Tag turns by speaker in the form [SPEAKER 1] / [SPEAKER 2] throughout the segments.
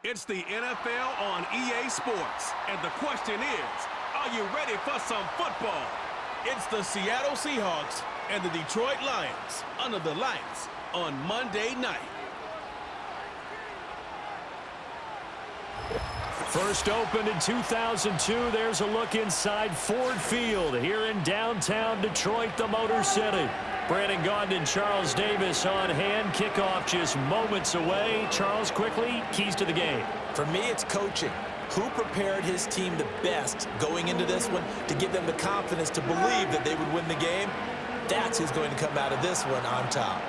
[SPEAKER 1] It's the NFL on EA Sports, and the question is, are you ready for some football? It's the Seattle Seahawks and the Detroit Lions under the lights on Monday night.
[SPEAKER 2] First opened in 2002, there's a look inside Ford Field here in downtown Detroit, the Motor City. Brandon Gaudin and Charles Davis on hand. Kickoff just moments away. Charles, quickly, keys to the game.
[SPEAKER 3] For me, it's coaching. Who prepared his team the best going into this one to give them the confidence to believe that they would win the game? That's who's going to come out of this one on top.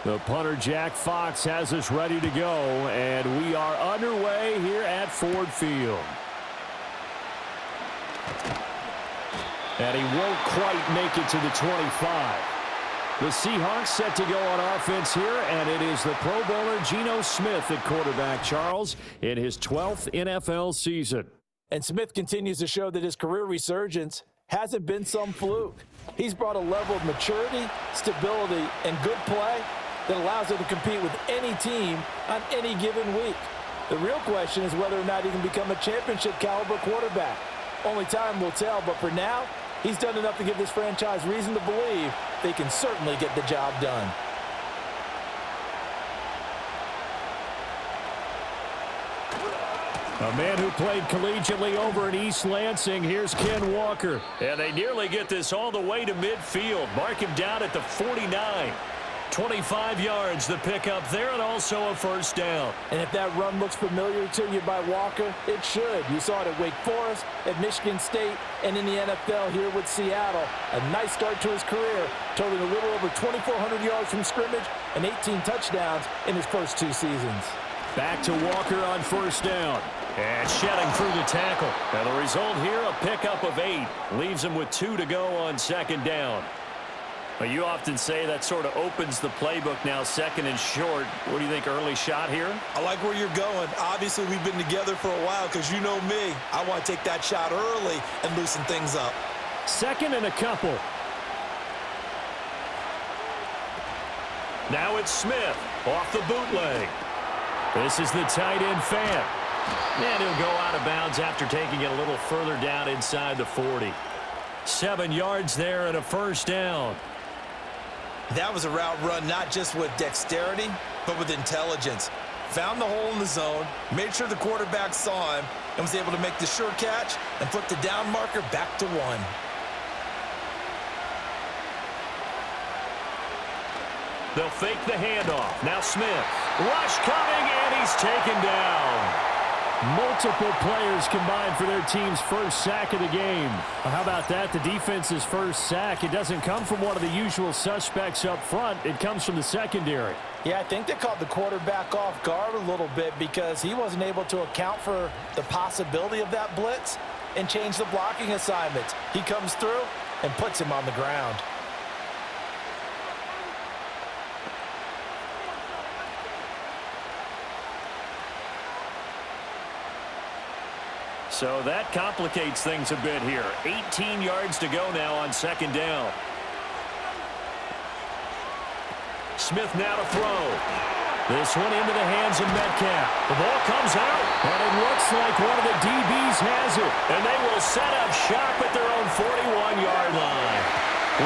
[SPEAKER 2] The punter, Jack Fox, has us ready to go, and we are underway here at Ford Field. And he won't quite make it to the 25. The Seahawks set to go on offense here, and it is the Pro Bowler Geno Smith at quarterback, Charles, in his 12th NFL season.
[SPEAKER 3] And Smith continues to show that his career resurgence hasn't been some fluke. He's brought a level of maturity, stability, and good play that allows him to compete with any team on any given week. The real question is whether or not he can become a championship caliber quarterback. Only time will tell, but for now, he's done enough to give this franchise reason to believe they can certainly get the job done.
[SPEAKER 2] A man who played collegiately over in East Lansing. Here's Ken Walker. And they nearly get this all the way to midfield. Mark him down at the 49. 25 yards the pickup there, and also a first down.
[SPEAKER 3] And if that run looks familiar to you by Walker, it should. You saw it at Wake Forest, at Michigan State, and in the NFL here with Seattle. A nice start to his career, totaling a little over 2,400 yards from scrimmage and 18 touchdowns in his first 2 seasons.
[SPEAKER 2] Back to Walker on first down. And shedding through the tackle. And the result here, a pickup of 8. Leaves him with 2 to go on second down. But you often say that sort of opens the playbook now, second and short. What do you think, early shot here?
[SPEAKER 3] I like where you're going. Obviously, we've been together for a while because you know me. I want to take that shot early and loosen things up.
[SPEAKER 2] Second and a couple. Now it's Smith off the bootleg. This is the tight end fan. And he'll go out of bounds after taking it a little further down inside the 40. 7 yards there and a first down.
[SPEAKER 3] That was a route run not just with dexterity, but with intelligence. Found the hole in the zone, made sure the quarterback saw him, and was able to make the sure catch and put the down marker back to 1.
[SPEAKER 2] They'll fake the handoff. Now Smith. Rush coming, and he's taken down. Multiple players combined for their team's first sack of the game. How about that? The defense's first sack. It doesn't come from one of the usual suspects up front. It comes from the secondary.
[SPEAKER 3] Yeah, I think they caught the quarterback off guard a little bit because he wasn't able to account for the possibility of that blitz and change the blocking assignments. He comes through and puts him on the ground.
[SPEAKER 2] So that complicates things a bit here. 18 yards to go now on second down. Smith now to throw. This one into the hands of Metcalf. The ball comes out, and it looks like one of the DBs has it. And they will set up shop at their own 41-yard line.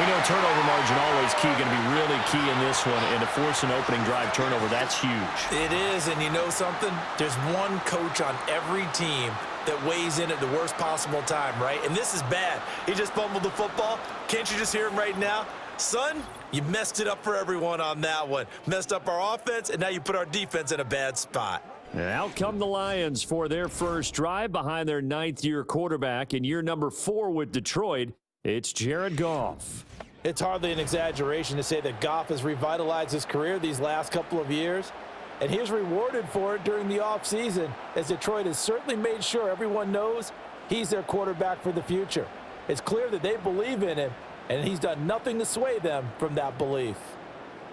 [SPEAKER 2] We know turnover margin always key, going to be really key in this one. And to force an opening drive turnover, that's huge.
[SPEAKER 3] It is, and you know something? There's one coach on every team that weighs in at the worst possible time, right? And this is bad. He just fumbled the football. Can't you just hear him right now? Son, you messed it up for everyone on that one. Messed up our offense, and now you put our defense in a bad spot.
[SPEAKER 2] And out come the Lions for their first drive behind their 9th-year quarterback in year number 4 with Detroit. It's Jared Goff.
[SPEAKER 3] It's hardly an exaggeration to say that Goff has revitalized his career these last couple of years. and he is rewarded for it during the offseason, as Detroit has certainly made sure everyone knows he's their quarterback for the future. It's clear that they believe in him, and he's done nothing to sway them from that belief.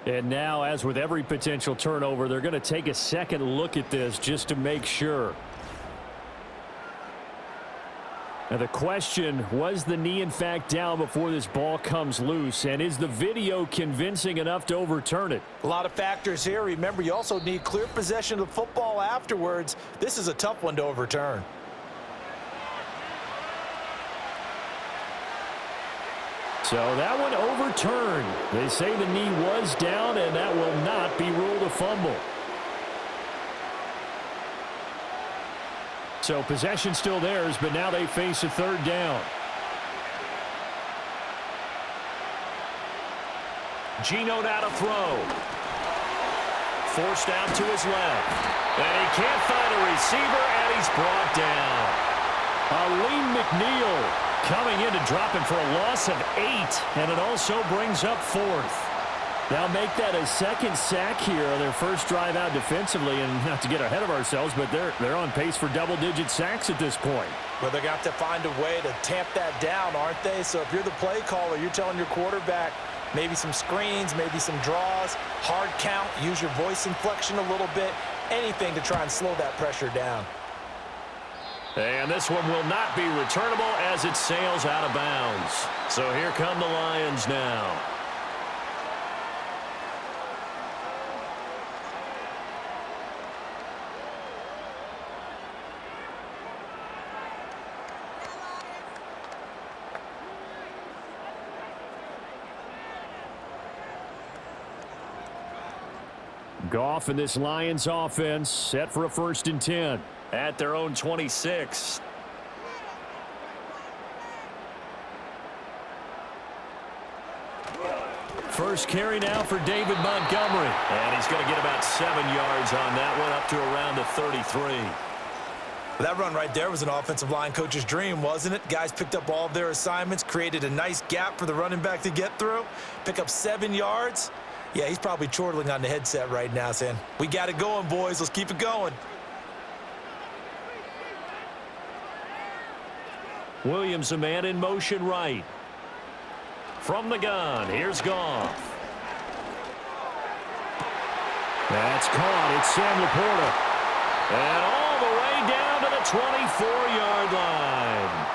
[SPEAKER 2] And now, as with every potential turnover, they're going to take a second look at this just to make sure. Now the question, was the knee in fact down before this ball comes loose? And is the video convincing enough to overturn it?
[SPEAKER 3] A lot of factors here. Remember, you also need clear possession of the football afterwards. This is a tough one to overturn.
[SPEAKER 2] So that one overturned. They say the knee was down, and that will not be ruled a fumble. So possession still theirs, but now they face a third down. Geno now to throw. Forced out to his left. And he can't find a receiver, and he's brought down. Aleem McNeil coming in to drop him for a loss of 8, and it also brings up 4th. They'll make that a second sack here on their first drive out defensively, and not to get ahead of ourselves, but they're on pace for double-digit sacks at this point.
[SPEAKER 3] Well, they're going to have to find a way to tamp that down, aren't they? So if you're the play caller, you're telling your quarterback maybe some screens, maybe some draws, hard count, use your voice inflection a little bit, anything to try and slow that pressure down.
[SPEAKER 2] And this one will not be returnable as it sails out of bounds. So here come the Lions now. Goff and this Lions offense set for a 1st and 10 at their own 26. First carry now for David Montgomery. And he's going to get about 7 yards on that one, up to around the 33.
[SPEAKER 3] That run right there was an offensive line coach's dream, wasn't it? Guys picked up all of their assignments, created a nice gap for the running back to get through, pick up 7 yards. Yeah, he's probably chortling on the headset right now saying, we got it going, boys. Let's keep it going.
[SPEAKER 2] Williams, a man in motion right. From the gun, here's Goff. That's caught. It's Sam Laporta. And all the way down to the 24-yard line.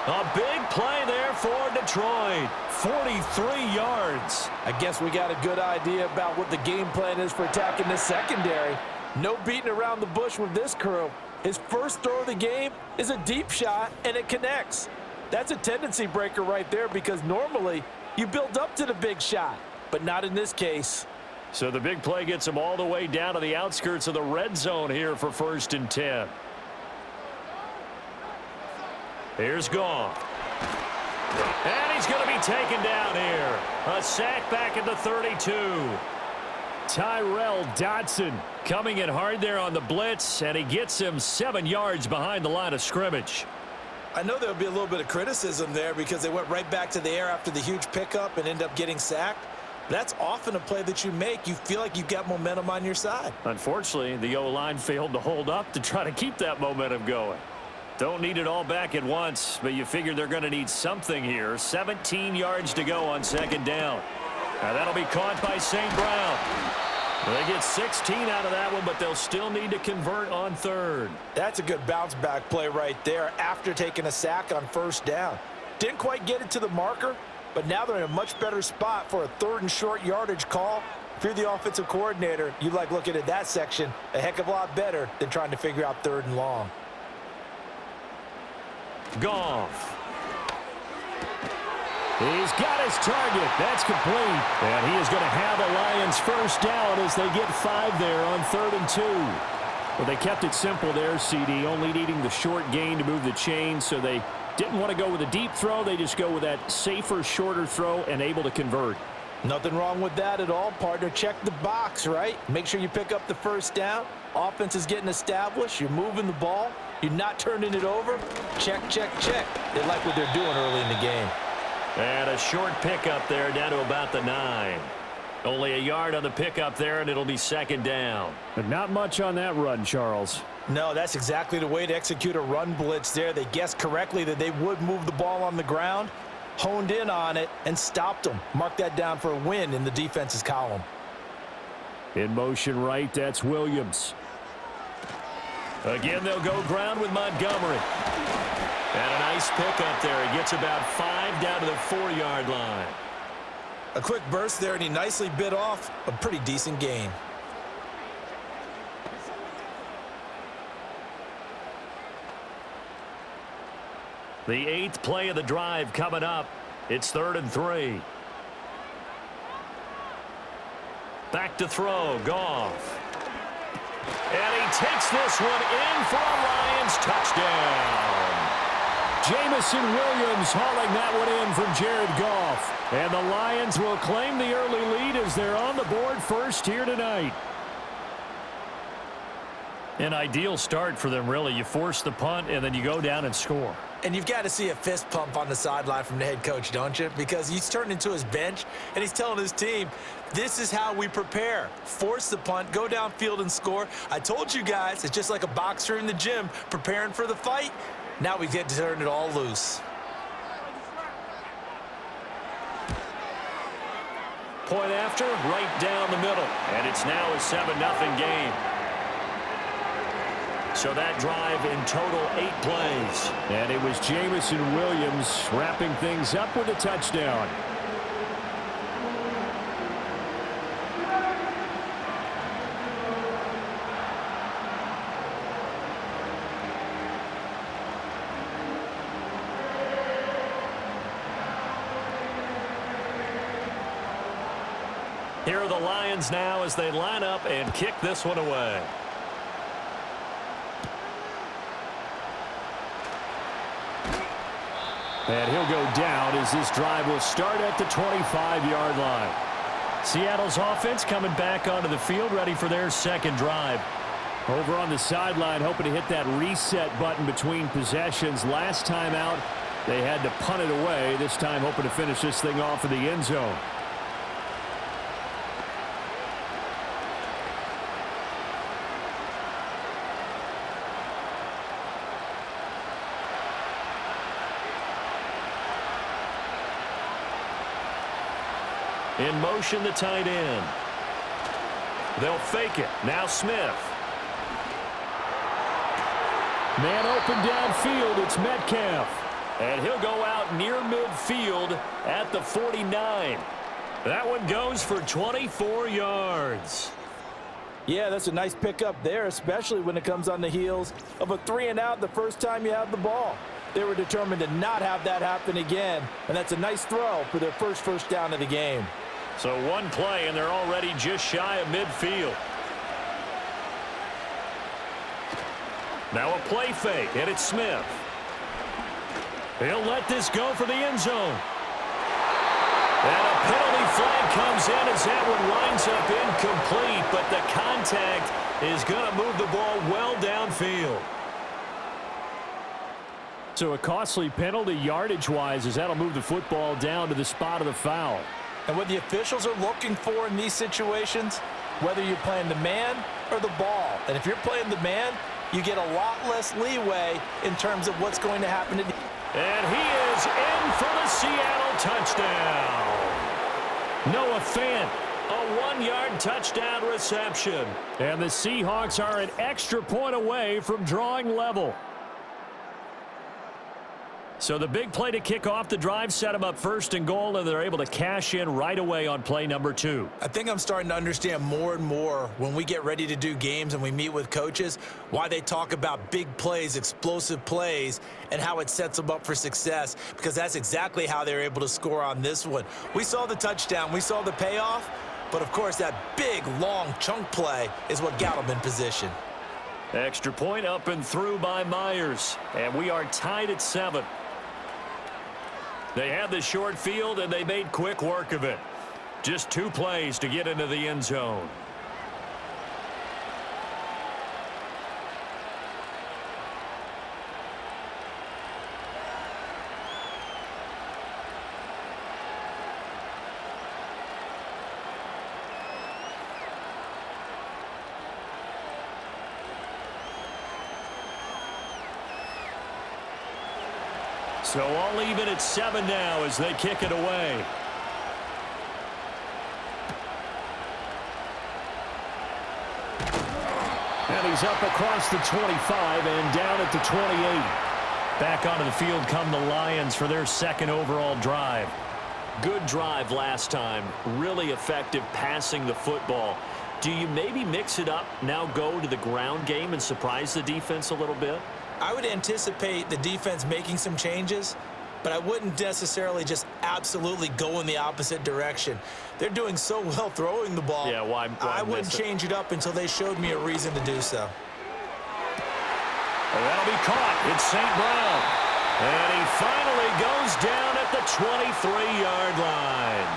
[SPEAKER 2] A big play there for Detroit. 43 yards.
[SPEAKER 3] I guess we got a good idea about what the game plan is for attacking this secondary. No beating around the bush with this crew. His first throw of the game is a deep shot, and it connects. That's a tendency breaker right there, because normally you build up to the big shot, but not in this case.
[SPEAKER 2] So the big play gets him all the way down to the outskirts of the red zone here for 1st and 10. Here's Goff. And he's going to be taken down here. A sack back at the 32. Tyrell Dodson coming in hard there on the blitz, and he gets him 7 yards behind the line of scrimmage.
[SPEAKER 3] I know there'll be a little bit of criticism there because they went right back to the air after the huge pickup and ended up getting sacked. That's often a play that you make. You feel like you've got momentum on your side.
[SPEAKER 2] Unfortunately, the O-line failed to hold up to try to keep that momentum going. Don't need it all back at once, but you figure they're going to need something here. 17 yards to go on 2nd down. Now that'll be caught by St. Brown. They get 16 out of that one, but they'll still need to convert on 3rd.
[SPEAKER 3] That's a good bounce back play right there after taking a sack on 1st down. Didn't quite get it to the marker, but now they're in a much better spot for a 3rd and short yardage call. If you're the offensive coordinator, you like looking at that section a heck of a lot better than trying to figure out 3rd and long.
[SPEAKER 2] Goff. He's got his target. That's complete. And he is going to have a Lions 1st down as they get 5 there on 3rd and 2. Well, they kept it simple there, CD, only needing the short gain to move the chain, so they didn't want to go with a deep throw. They just go with that safer, shorter throw and able to convert.
[SPEAKER 3] Nothing wrong with that at all, partner. Check the box, right? Make sure you pick up the 1st down. Offense is getting established. You're moving the ball. You're not turning it over. Check, check, check. They like what they're doing early in the game.
[SPEAKER 2] And a short pickup there down to about the 9. Only a yard on the pickup there, and it'll be second down.
[SPEAKER 4] But not much on that run, Charles.
[SPEAKER 3] No, that's exactly the way to execute a run blitz there. They guessed correctly that they would move the ball on the ground, honed in on it, and stopped them. Mark that down for a win in the defense's column.
[SPEAKER 4] In motion right, that's Williams.
[SPEAKER 2] Again, they'll go ground with Montgomery. And a nice pickup there. He gets about 5 down to the 4-yard line.
[SPEAKER 3] A quick burst there, and he nicely bit off a pretty decent gain.
[SPEAKER 2] The 8th play of the drive coming up. It's 3rd and 3. Back to throw, Goff. And he takes this one in for a Lions touchdown.
[SPEAKER 4] Jamison Williams hauling that one in from Jared Goff. And the Lions will claim the early lead as they're on the board first here tonight.
[SPEAKER 2] An ideal start for them, really. You force the punt, and then you go down and score.
[SPEAKER 3] And you've got to see a fist pump on the sideline from the head coach, don't you? Because he's turned into his bench, and he's telling his team, this is how we prepare. Force the punt, go downfield and score. I told you guys, it's just like a boxer in the gym preparing for the fight. Now we get to turn it all loose.
[SPEAKER 2] Point after, right down the middle. And it's now a 7-0 game. So that drive in total 8 plays.
[SPEAKER 4] And it was Jamison Williams wrapping things up with a touchdown.
[SPEAKER 2] Here are the Lions now as they line up and kick this one away.
[SPEAKER 4] And he'll go down as this drive will start at the 25-yard line.
[SPEAKER 2] Seattle's offense coming back onto the field, ready for their second drive.
[SPEAKER 4] Over on the sideline, hoping to hit that reset button between possessions. Last time out, they had to punt it away. This time, hoping to finish this thing off in the end zone.
[SPEAKER 2] In motion, the tight end. They'll fake it. Now Smith.
[SPEAKER 4] Man open downfield. It's Metcalf.
[SPEAKER 2] And he'll go out near midfield at the 49. That one goes for 24 yards.
[SPEAKER 3] Yeah, that's a nice pickup there, especially when it comes on the heels of a 3-and-out the first time you have the ball. They were determined to not have that happen again, and that's a nice throw for their first down of the game.
[SPEAKER 2] So one play, and they're already just shy of midfield. Now a play fake, and it's Smith. He'll let this go for the end zone. And a penalty flag comes in as that one winds up incomplete, but the contact is going to move the ball well downfield.
[SPEAKER 4] So a costly penalty yardage-wise as that'll move the football down to the spot of the foul.
[SPEAKER 3] And what the officials are looking for in these situations, whether you're playing the man or the ball, and if you're playing the man, you get a lot less leeway in terms of what's going to happen.
[SPEAKER 2] And he is in for the Seattle touchdown. Noah Fant, a 1-yard touchdown reception.
[SPEAKER 4] And the Seahawks are an extra point away from drawing level.
[SPEAKER 2] So the big play to kick off the drive set them up 1st and goal, and they're able to cash in right away on play number 2.
[SPEAKER 3] I think I'm starting to understand more and more when we get ready to do games and we meet with coaches why they talk about big plays, explosive plays, and how it sets them up for success, because that's exactly how they're able to score on this one. We saw the touchdown, we saw the payoff, but of course that big, long chunk play is what got them in position.
[SPEAKER 2] Extra point up and through by Myers, and we are tied at 7. They had the short field, and they made quick work of it. Just 2 plays to get into the end zone.
[SPEAKER 4] So all even at 7 now as they kick it away. And he's up across the 25 and down at the 28. Back onto the field come the Lions for their second overall drive. Good drive last time. Really effective passing the football. Do you maybe mix it up, now go to the ground game and surprise the defense a little bit?
[SPEAKER 3] I would anticipate the defense making some changes, but I wouldn't necessarily just absolutely go in the opposite direction. They're doing so well throwing the ball.
[SPEAKER 4] Yeah, why
[SPEAKER 3] I wouldn't change it up until they showed me a reason to do so.
[SPEAKER 4] Well, that'll be caught. It's St. Brown. And he finally goes down at the 23-yard line.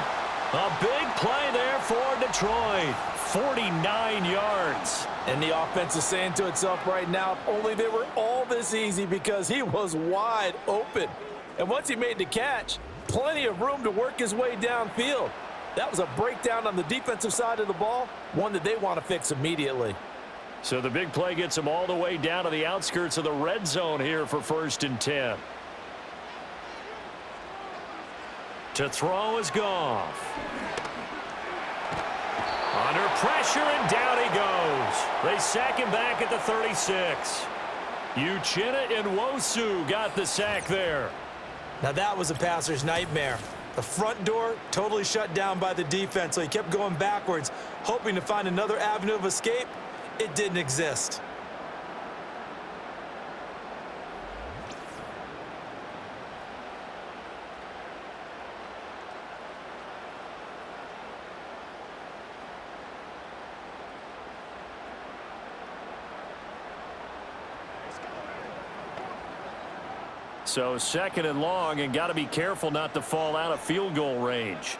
[SPEAKER 4] A big play there for Detroit. 49 yards.
[SPEAKER 3] And the offense is saying to itself right now, if only they were all this easy, because he was wide open. And once he made the catch, plenty of room to work his way downfield. That was a breakdown on the defensive side of the ball, one that they want to fix immediately.
[SPEAKER 4] So the big play gets him all the way down to the outskirts of the red zone here for 1st and 10. To throw is Goff. Under pressure, and down he goes. They sack him back at the 36. Uchenna and Nwosu got the sack there.
[SPEAKER 3] Now that was a passer's nightmare. The front door totally shut down by the defense, so he kept going backwards, hoping to find another avenue of escape. It didn't exist.
[SPEAKER 4] So 2nd and long, and got to be careful not to fall out of field goal range.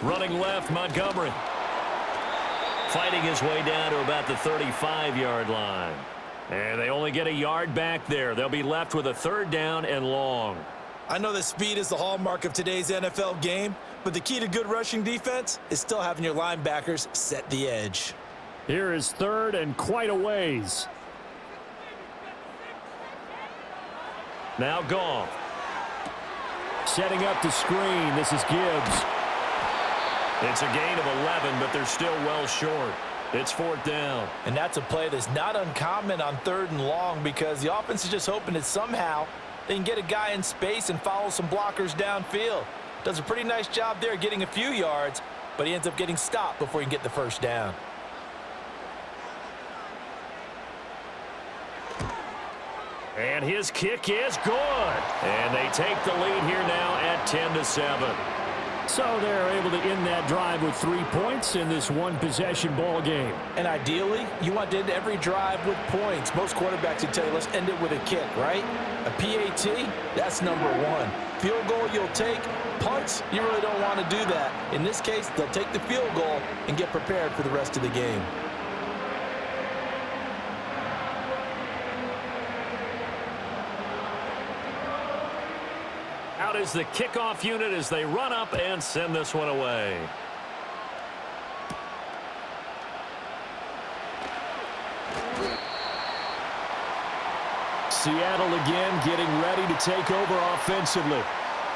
[SPEAKER 4] Running left, Montgomery. Fighting his way down to about the 35-yard line. And they only get a yard back there. They'll be left with a 3rd down and long.
[SPEAKER 3] I know that speed is the hallmark of today's NFL game, but the key to good rushing defense is still having your linebackers set the edge.
[SPEAKER 4] Here is 3rd and quite a ways. Now Goff. Setting up the screen. This is Gibbs. It's a gain of 11, but they're still well short. It's 4th down.
[SPEAKER 3] And that's a play that's not uncommon on 3rd and long, because the offense is just hoping that somehow they can get a guy in space and follow some blockers downfield. Does a pretty nice job there getting a few yards, but he ends up getting stopped before he can get the 1st down.
[SPEAKER 4] And his kick is good. And they take the lead here now at 10-7. So they're able to end that drive with 3 points in this one-possession ball game.
[SPEAKER 3] And ideally, you want to end every drive with points. Most quarterbacks would tell you, let's end it with a kick, right? A PAT, that's number 1. Field goal you'll take. Punts, you really don't want to do that. In this case, they'll take the field goal and get prepared for the rest of the game.
[SPEAKER 4] Out is the kickoff unit as they run up and send this one away. Seattle again getting ready to take over offensively.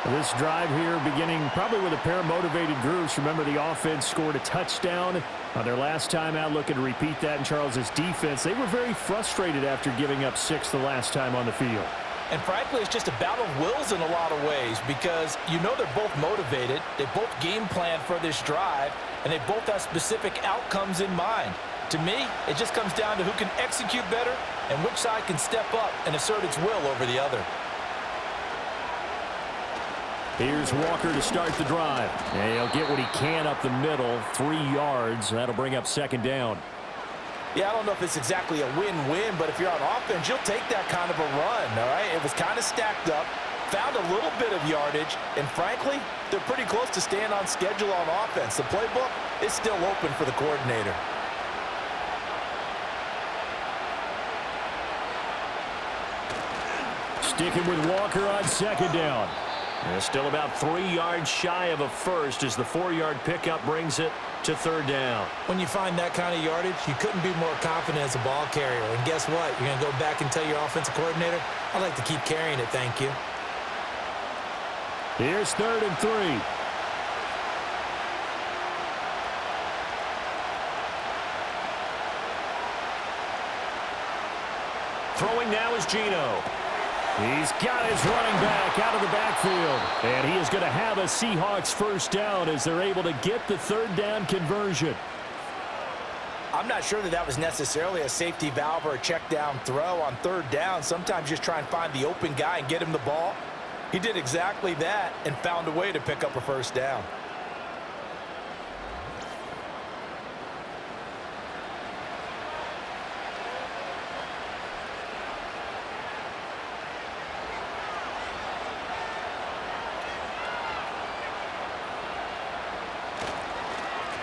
[SPEAKER 4] This drive here beginning probably with a pair of motivated groups. Remember, the offense scored a touchdown on their last time out, looking to repeat that in Charles's defense. They were very frustrated after giving up 6 the last time on the field.
[SPEAKER 3] And frankly, it's just a battle of wills in a lot of ways, because you know they're both motivated, they both game plan for this drive, and they both have specific outcomes in mind. To me, it just comes down to who can execute better and which side can step up and assert its will over the other.
[SPEAKER 4] Here's Walker to start the drive. And he'll get what he can up the middle, 3 yards. That'll bring up 2nd down.
[SPEAKER 3] Yeah, I don't know if it's exactly a win-win, but if you're on offense, you'll take that kind of a run, all right? It was kind of stacked up, found a little bit of yardage, and frankly, they're pretty close to staying on schedule on offense. The playbook is still open for the coordinator.
[SPEAKER 4] Sticking with Walker on 2nd down. And still about 3 yards shy of a first as the 4-yard pickup brings it to third down.
[SPEAKER 3] When you find that kind of yardage, you couldn't be more confident as a ball carrier. And guess what? You're going to go back and tell your offensive coordinator, I'd like to keep carrying it, thank you.
[SPEAKER 2] Here's 3rd and 3.
[SPEAKER 4] Throwing now is Geno.
[SPEAKER 2] He's got his running back out of the backfield. And he is going to have a Seahawks first down as they're able to get the 3rd down conversion.
[SPEAKER 3] I'm not sure that was necessarily a safety valve or a check down throw on 3rd down. Sometimes just try and find the open guy and get him the ball. He did exactly that and found a way to pick up a first down.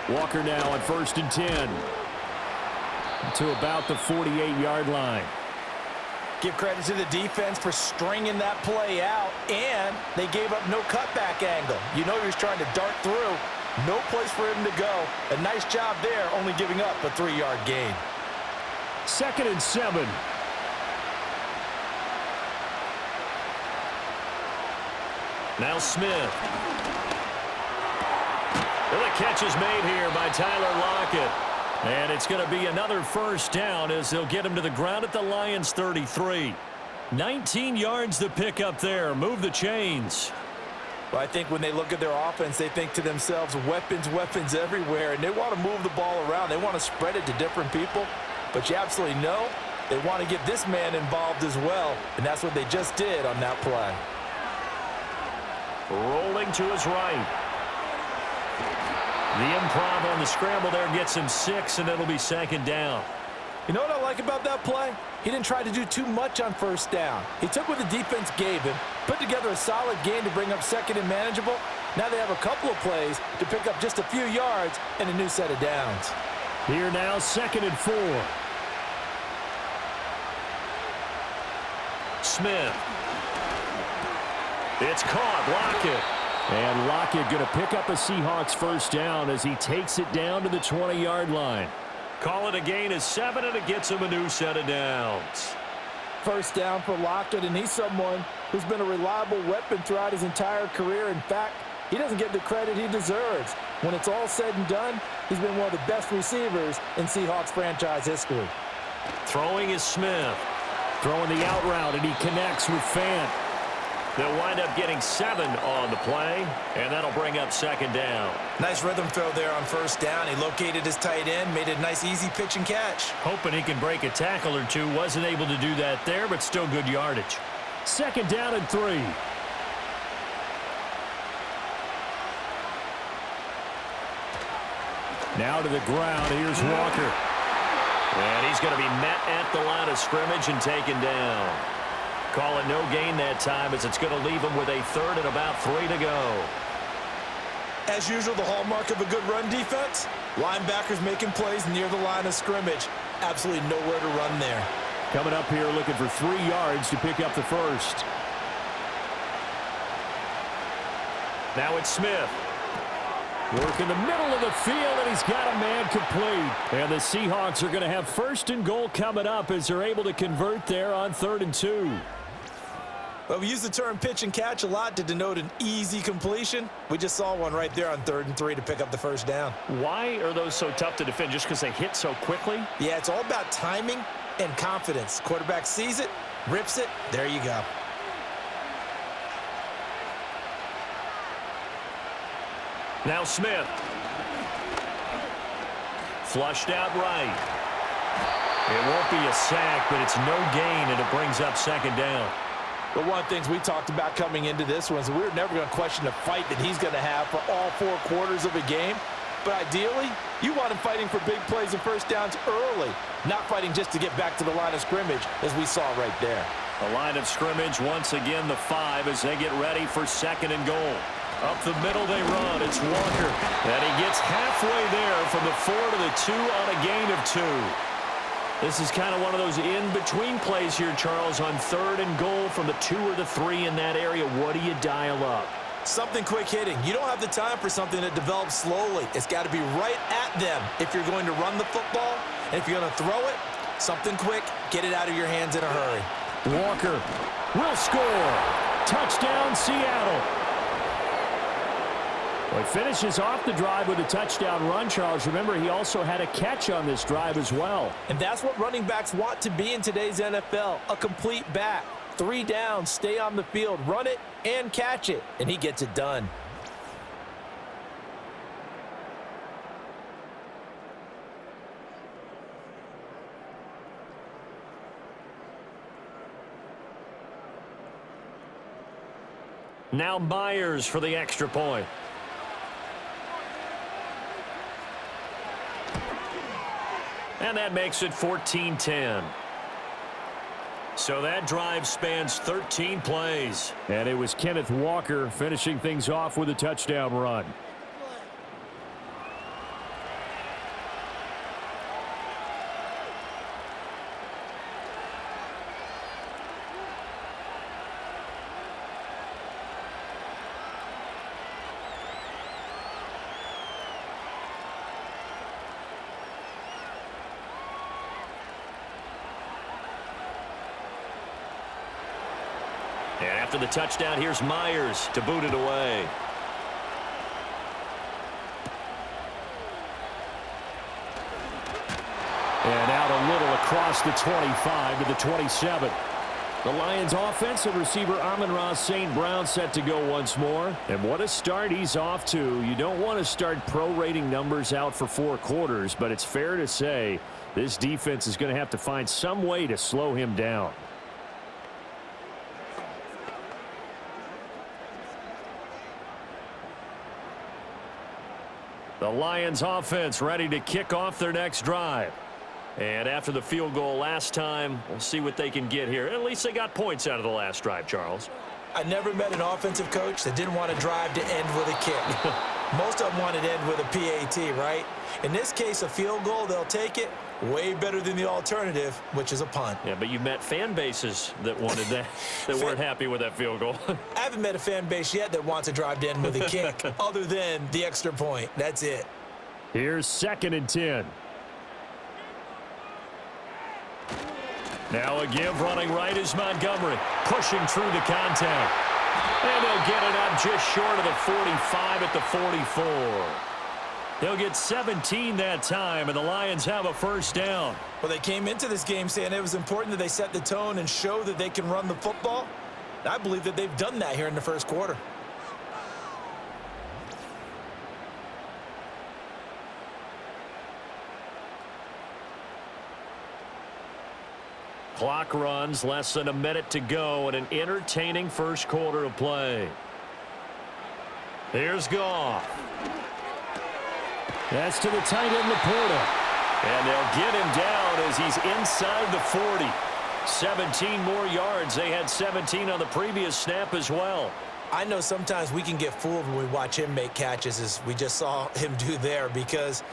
[SPEAKER 2] Walker now on 1st and 10 to about the 48-yard line.
[SPEAKER 3] Give credit to the defense for stringing that play out, and they gave up no cutback angle. You know he was trying to dart through. No place for him to go. A nice job there, only giving up a 3-yard gain.
[SPEAKER 2] 2nd and 7.
[SPEAKER 4] Now Smith. Well, the catch is made here by Tyler Lockett. And it's going to be another first down as they'll get him to the ground at the Lions' 33. 19 yards to pick up there. Move the chains.
[SPEAKER 3] Well, I think when they look at their offense, they think to themselves, weapons, weapons everywhere. And they want to move the ball around. They want to spread it to different people. But you absolutely know they want to get this man involved as well. And that's what they just did on that play.
[SPEAKER 4] Rolling to his right. The improv on the scramble there gets him 6, and it'll be 2nd down.
[SPEAKER 3] You know what I like about that play? He didn't try to do too much on 1st down. He took what the defense gave him, put together a solid game to bring up 2nd and manageable. Now they have a couple of plays to pick up just a few yards and a new set of downs.
[SPEAKER 2] Here now, 2nd and 4.
[SPEAKER 4] Smith. It's caught. Lockett.
[SPEAKER 2] And Lockett going to pick up a Seahawks first down as he takes it down to the 20-yard line.
[SPEAKER 4] Call it a gain of 7, and it gets him a new set of downs.
[SPEAKER 3] First down for Lockett, and he's someone who's been a reliable weapon throughout his entire career. In fact, he doesn't get the credit he deserves. When it's all said and done, he's been one of the best receivers in Seahawks franchise history.
[SPEAKER 4] Throwing is Smith.
[SPEAKER 2] Throwing the out route, and he connects with Fant.
[SPEAKER 4] They'll wind up getting 7 on the play, and that'll bring up 2nd down.
[SPEAKER 3] Nice rhythm throw there on 1st down. He located his tight end, made a nice easy pitch and catch.
[SPEAKER 4] Hoping he can break a tackle or two. Wasn't able to do that there, but still good yardage.
[SPEAKER 2] 2nd down and 3. Now to the ground. Here's Walker.
[SPEAKER 4] And he's going to be met at the line of scrimmage and taken down. Call it no gain that time as it's going to leave him with a 3rd and about 3 to go.
[SPEAKER 3] As usual, the hallmark of a good run defense, linebackers making plays near the line of scrimmage. Absolutely nowhere to run there.
[SPEAKER 2] Coming up here looking for 3 yards to pick up the first.
[SPEAKER 4] Now it's Smith.
[SPEAKER 2] Work in the middle of the field, and he's got a man complete. And the Seahawks are going to have 1st and goal coming up as they're able to convert there on 3rd and 2.
[SPEAKER 3] Well, we use the term pitch and catch a lot to denote an easy completion. We just saw one right there on 3rd and 3 to pick up the first down.
[SPEAKER 4] Why are those so tough to defend? Just because they hit so quickly?
[SPEAKER 3] Yeah, it's all about timing and confidence. Quarterback sees it, rips it, there you go.
[SPEAKER 4] Now Smith. Flushed out right. It won't be a sack, but it's no gain, and it brings up 2nd down.
[SPEAKER 3] But one of the things we talked about coming into this one is we were never going to question the fight that he's going to have for all 4 quarters of a game. But ideally, you want him fighting for big plays and first downs early, not fighting just to get back to the line of scrimmage, as we saw right there.
[SPEAKER 4] The line of scrimmage, once again, the 5 as they get ready for 2nd and goal. Up the middle they run. It's Walker. And he gets halfway there from the 4 to the 2 on a gain of 2. This is kind of one of those in-between plays here, Charles, on 3rd and goal from the 2 or the 3 in that area. What do you dial up?
[SPEAKER 3] Something quick hitting. You don't have the time for something that develops slowly. It's got to be right at them if you're going to run the football. And if you're going to throw it, something quick, get it out of your hands in a hurry.
[SPEAKER 2] Walker will score. Touchdown, Seattle. Well, he finishes off the drive with a touchdown run, Charles. Remember, he also had a catch on this drive as well.
[SPEAKER 3] And that's what running backs want to be in today's NFL, a complete back. 3 downs, stay on the field, run it, and catch it. And he gets it done.
[SPEAKER 2] Now Myers for the extra point. And that makes it 14-10. So that drive spans 13 plays. And it was Kenneth Walker finishing things off with a touchdown run. And after the touchdown, here's Myers to boot it away. And out a little across the 25 to the 27. The Lions offense and receiver Amon-Ra St. Brown set to go once more. And what a start he's off to. You don't want to start prorating numbers out for 4 quarters, but it's fair to say this defense is going to have to find some way to slow him down. The Lions offense ready to kick off their next drive. And after the field goal last time, we'll see what they can get here. At least they got points out of the last drive, Charles.
[SPEAKER 3] I never met an offensive coach that didn't want to drive to end with a kick. Most of them wanted to end with a PAT, right? In this case, a field goal, they'll take it. Way better than the alternative, which is a punt.
[SPEAKER 2] Yeah, but you met fan bases that wanted that, that weren't happy with that field goal.
[SPEAKER 3] I haven't met a fan base yet that wants to drive to end with a kick, other than the extra point. That's it.
[SPEAKER 2] Here's 2nd and 10. Now a give running right is Montgomery, pushing through the contact. And they'll get it up just short of the 45 at the 44. They'll get 17 that time, and the Lions have a first down.
[SPEAKER 3] Well, they came into this game saying it was important that they set the tone and show that they can run the football. And I believe that they've done that here in the first quarter.
[SPEAKER 2] Clock runs, less than a minute to go, and an entertaining first quarter of play. Here's Goff. That's to the tight end, Laporta. And they'll get him down as he's inside the 40. 17 more yards. They had 17 on the previous snap as well.
[SPEAKER 3] I know sometimes we can get fooled when we watch him make catches, as we just saw him do there, because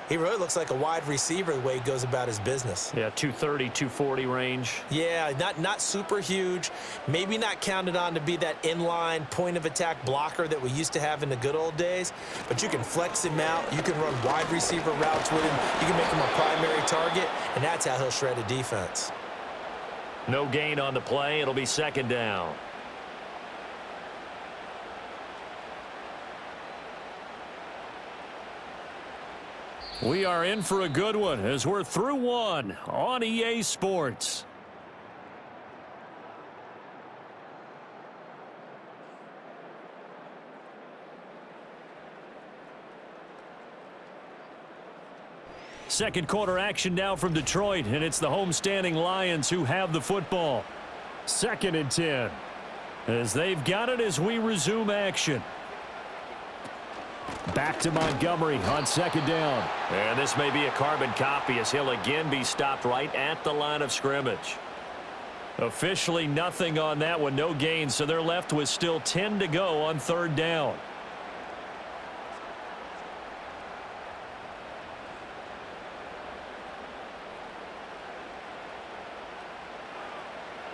[SPEAKER 3] he really looks like a wide receiver the way he goes about his business.
[SPEAKER 2] Yeah, 230, 240 range.
[SPEAKER 3] Yeah, not super huge. Maybe not counted on to be that inline point-of-attack blocker that we used to have in the good old days. But you can flex him out. You can run wide receiver routes with him. You can make him a primary target, and that's how he'll shred a defense.
[SPEAKER 2] No gain on the play. It'll be 2nd down. We are in for a good one as we're through one on EA Sports. Second quarter action now from Detroit, and it's the homestanding Lions who have the football. 2nd and 10 as they've got it as we resume action. Back to Montgomery on 2nd down. And this may be a carbon copy as he'll again be stopped right at the line of scrimmage. Officially nothing on that one, no gain, so they're left with still 10 to go on 3rd down.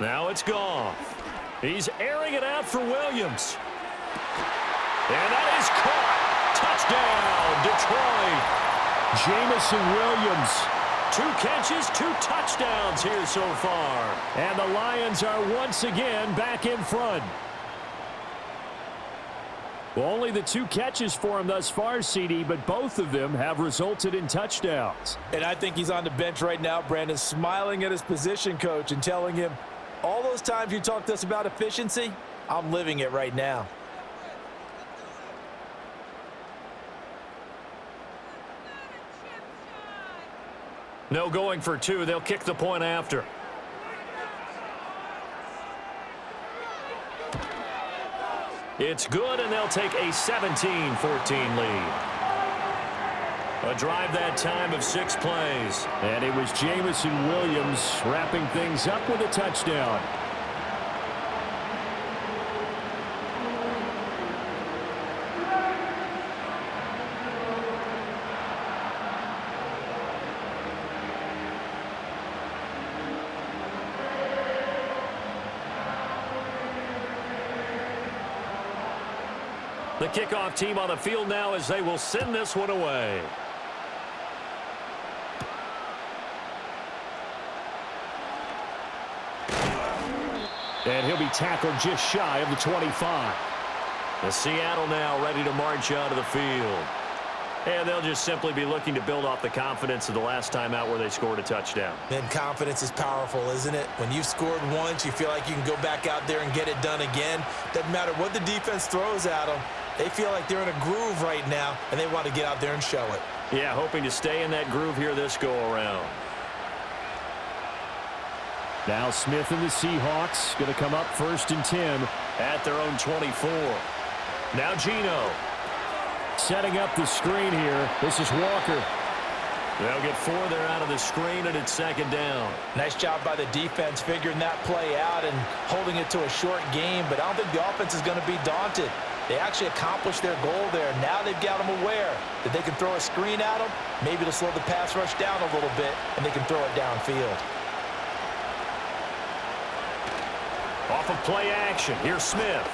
[SPEAKER 2] Now it's Goff. He's airing it out for Williams.
[SPEAKER 4] And that is caught. Touchdown, Detroit.
[SPEAKER 2] Jamison Williams.
[SPEAKER 4] 2 catches, 2 touchdowns here so far.
[SPEAKER 2] And the Lions are once again back in front. Well, only the 2 catches for him thus far, CD, but both of them have resulted in touchdowns.
[SPEAKER 3] And I think he's on the bench right now, Brandon, smiling at his position coach and telling him, all those times you talked to us about efficiency, I'm living it right now.
[SPEAKER 4] No going for 2. They'll kick the point after. It's good, and they'll take a 17-14 lead. A drive that time of 6 plays.
[SPEAKER 2] And it was Jamison Williams wrapping things up with a touchdown.
[SPEAKER 4] The kickoff team on the field now as they will send this one away.
[SPEAKER 2] And he'll be tackled just shy of the 25.
[SPEAKER 4] The Seattle now ready to march out of the field. And they'll just simply be looking to build off the confidence of the last time out where they scored a touchdown.
[SPEAKER 3] And confidence is powerful, isn't it? When you've scored once, you feel like you can go back out there and get it done again. Doesn't matter what the defense throws at them. They feel like they're in a groove right now, and they want to get out there and show it.
[SPEAKER 4] Yeah, hoping to stay in that groove here this go-around.
[SPEAKER 2] Now Smith and the Seahawks going to come up 1st and 10
[SPEAKER 4] at their own 24. Now Geno.
[SPEAKER 2] Setting up the screen here. This is Walker.
[SPEAKER 4] They'll get 4 there out of the screen, and it's 2nd down.
[SPEAKER 3] Nice job by the defense figuring that play out and holding it to a short game, but I don't think the offense is going to be daunted. They actually accomplished their goal there. Now they've got them aware that they can throw a screen at them, maybe to slow the pass rush down a little bit, and they can throw it downfield.
[SPEAKER 4] Off of play action, here's Smith.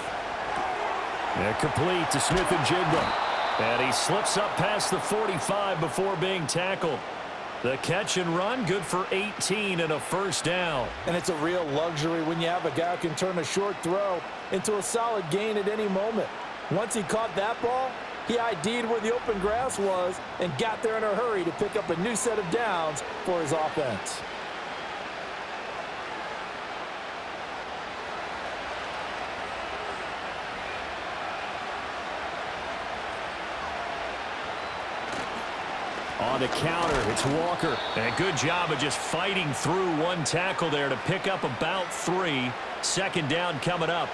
[SPEAKER 2] They're complete to Smith and Jigba.
[SPEAKER 4] And he slips up past the 45 before being tackled. The catch and run, good for 18 and a 1st down.
[SPEAKER 3] And it's a real luxury when you have a guy who can turn a short throw into a solid gain at any moment. Once he caught that ball, he ID'd where the open grass was and got there in a hurry to pick up a new set of downs for his offense.
[SPEAKER 2] On the counter, it's Walker.
[SPEAKER 4] And a good job of just fighting through one tackle there to pick up about 3. 2nd down coming up.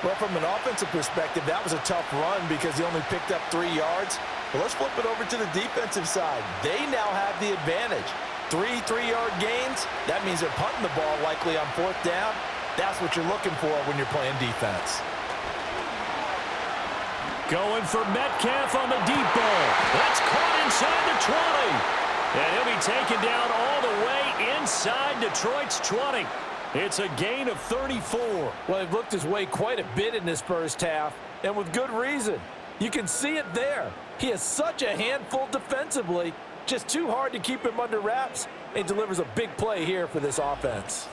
[SPEAKER 3] Well, from an offensive perspective, that was a tough run because he only picked up 3 yards. But let's flip it over to the defensive side. They now have the advantage. 3 3-yard gains, that means they're punting the ball likely on 4th down. That's what you're looking for when you're playing defense.
[SPEAKER 4] Going for Metcalf on the deep ball. That's caught inside the 20. And he'll be taken down all the way inside Detroit's 20. It's a gain of 34.
[SPEAKER 3] Well, he looked his way quite a bit in this first half, and with good reason. You can see it there. He is such a handful defensively, just too hard to keep him under wraps, and delivers a big play here for this offense.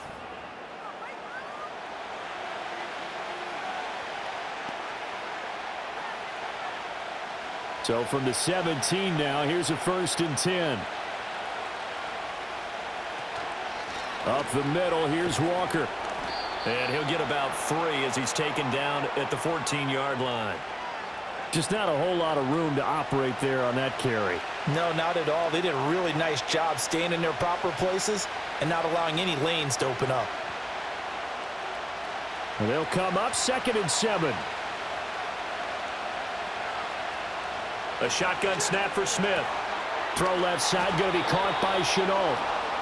[SPEAKER 2] So from the 17 now, here's a 1st and 10. Up the middle, here's Walker.
[SPEAKER 4] And he'll get about 3 as he's taken down at the 14-yard line.
[SPEAKER 2] Just not a whole lot of room to operate there on that carry.
[SPEAKER 3] No, not at all. They did a really nice job staying in their proper places and not allowing any lanes to open up.
[SPEAKER 2] And they'll come up 2nd and 7.
[SPEAKER 4] A shotgun snap for Smith.
[SPEAKER 2] Throw left side, going to be caught by Chenault.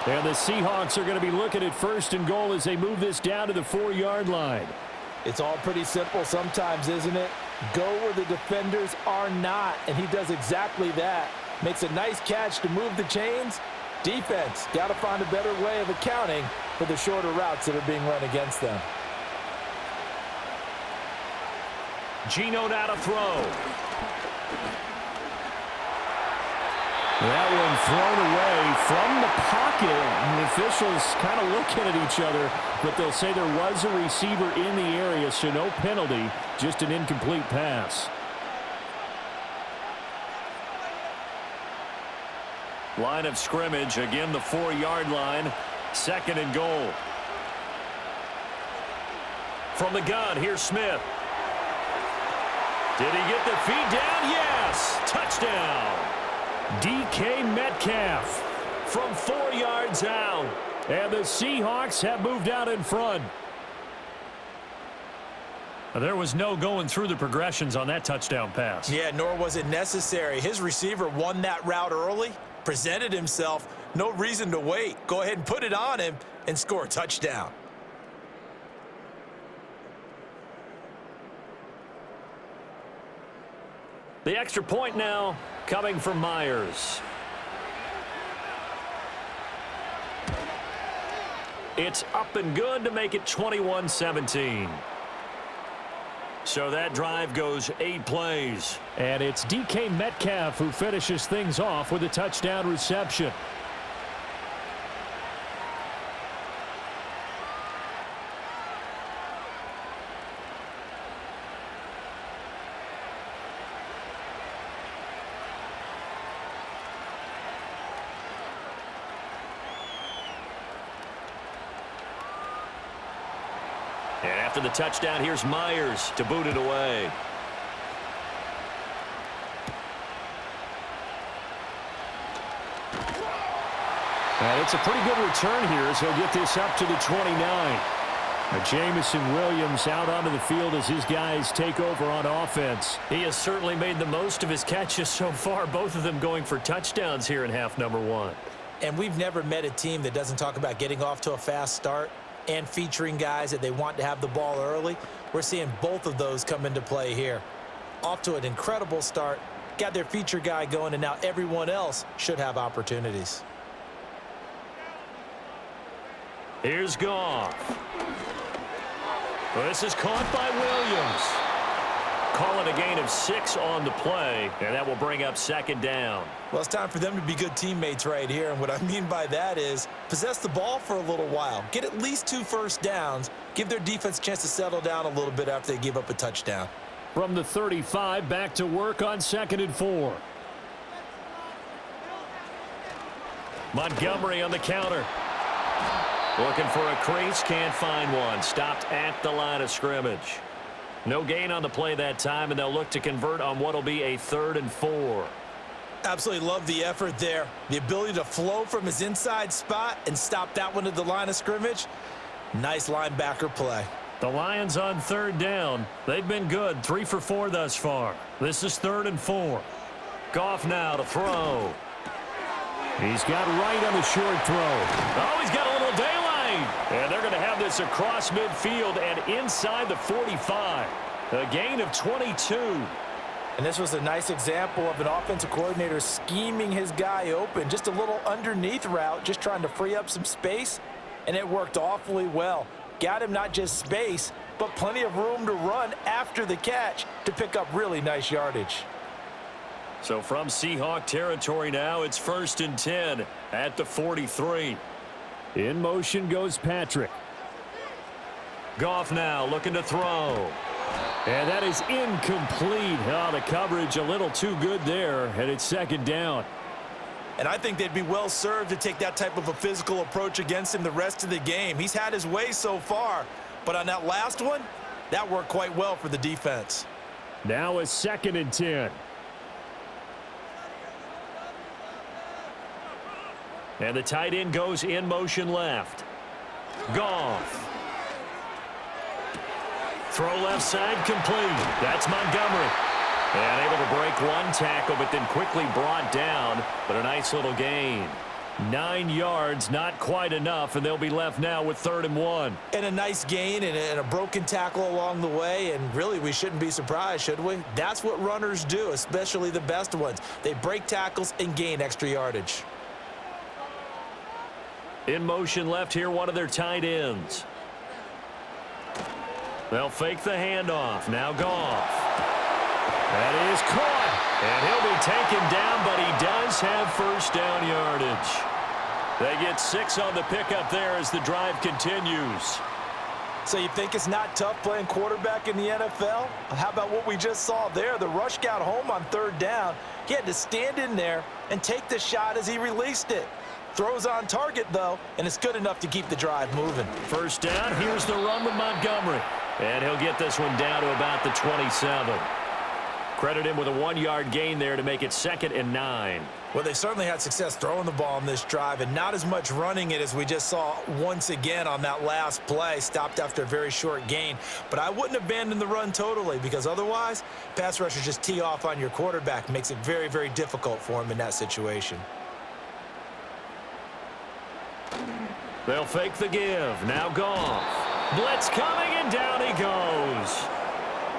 [SPEAKER 2] And the Seahawks are going to be looking at 1st and goal as they move this down to the 4-yard line.
[SPEAKER 3] It's all pretty simple sometimes, isn't it? Go where the defenders are not, and he does exactly that. Makes a nice catch to move the chains. Defense, got to find a better way of accounting for the shorter routes that are being run against them.
[SPEAKER 4] Geno now to throw. That one thrown away from the pocket. And the officials kind of looking at each other, but they'll say there was a receiver in the area, so no penalty, just an incomplete pass. Line of scrimmage, again the 4-yard line, 2nd and goal. From the gun, here's Smith. Did he get the feed down? Yes! Touchdown! DK Metcalf from 4 yards out. And the Seahawks have moved out in front. There was no going through the progressions on that touchdown pass.
[SPEAKER 3] Yeah, nor was it necessary. His receiver won that route early, presented himself, no reason to wait. Go ahead and put it on him and score a touchdown.
[SPEAKER 4] The extra point now coming from Myers. It's up and good to make it 21-17. So that drive goes 8 plays. And it's DK Metcalf who finishes things off with a touchdown reception. And after the touchdown, here's Myers to boot it away. And it's a pretty good return here as he'll get this up to the 29. Now Jamison Williams out onto the field as his guys take over on offense. He has certainly made the most of his catches so far, both of them going for touchdowns here in half number 1.
[SPEAKER 3] And we've never met a team that doesn't talk about getting off to a fast start and featuring guys that they want to have the ball early. We're seeing both of those come into play here. Off to an incredible start, got their feature guy going, and now everyone else should have opportunities.
[SPEAKER 4] Here's Goff. Well, this is caught by Williams. Calling a gain of 6 on the play, and that will bring up 2nd down.
[SPEAKER 3] Well, it's time for them to be good teammates right here, and what I mean by that is possess the ball for a little while, get at least 2 first downs, give their defense a chance to settle down a little bit after they give up a touchdown.
[SPEAKER 4] From the 35, back to work on 2nd and 4. Montgomery on the counter. Looking for a crease, can't find one. Stopped at the line of scrimmage. No gain on the play that time, and they'll look to convert on what will be a 3rd and 4.
[SPEAKER 3] Absolutely love the effort there. The ability to flow from his inside spot and stop that one at the line of scrimmage. Nice linebacker play.
[SPEAKER 4] The Lions on 3rd down. They've been good, 3 for 4 thus far. This is 3rd and 4. Goff now to throw. He's got right on the short throw. Oh, he's got a little daylight. And they're going to have this across midfield and inside the 45. A gain of 22.
[SPEAKER 3] And this was a nice example of an offensive coordinator scheming his guy open. Just a little underneath route, just trying to free up some space, and it worked awfully well. Got him not just space, but plenty of room to run after the catch to pick up really nice yardage.
[SPEAKER 4] So from Seahawk territory now, it's 1st and 10 at the 43. In motion goes Patrick. Goff now looking to throw. And that is incomplete. Oh, the coverage a little too good there, and it's 2nd down.
[SPEAKER 3] And I think they'd be well served to take that type of a physical approach against him the rest of the game. He's had his way so far, but on that last one, that worked quite well for the defense.
[SPEAKER 4] Now a 2nd and 10. And the tight end goes in motion left. Goff. Throw left side complete. That's Montgomery. And able to break one tackle, but then quickly brought down. But a nice little gain. 9 yards, not quite enough, and they'll be left now with 3rd and 1.
[SPEAKER 3] And a nice gain and a broken tackle along the way, and really we shouldn't be surprised, should we? That's what runners do, especially the best ones. They break tackles and gain extra yardage.
[SPEAKER 4] In motion left here, one of their tight ends. They'll fake the handoff. Now Goff. That is caught. And he'll be taken down, but he does have first down yardage. They get 6 on the pickup there as the drive continues.
[SPEAKER 3] So you think it's not tough playing quarterback in the NFL? How about what we just saw there? The rush got home on 3rd down. He had to stand in there and take the shot as he released it. Throws on target, though, and it's good enough to keep the drive moving.
[SPEAKER 4] First down, here's the run with Montgomery. And he'll get this one down to about the 27. Credit him with a 1-yard gain there to make it 2nd and 9.
[SPEAKER 3] Well, they certainly had success throwing the ball on this drive and not as much running it as we just saw once again on that last play. Stopped after a very short gain. But I wouldn't abandon the run totally because otherwise, pass rushers just tee off on your quarterback. Makes it very, very difficult for him in that situation.
[SPEAKER 4] They'll fake the give. Now Goff. Blitz coming, and down he goes.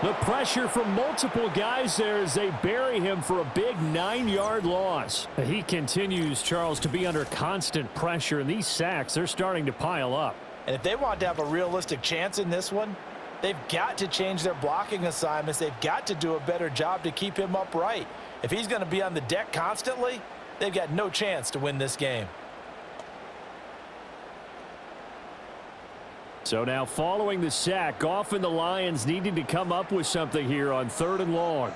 [SPEAKER 2] The pressure from multiple guys there as they bury him for a big 9-yard loss. He continues, Charles, to be under constant pressure, and these sacks, they're starting to pile up.
[SPEAKER 3] And if they want to have a realistic chance in this one, they've got to change their blocking assignments. They've got to do a better job to keep him upright. If he's going to be on the deck constantly, they've got no chance to win this game.
[SPEAKER 2] So now following the sack, Goff and the Lions needing to come up with something here on 3rd and long.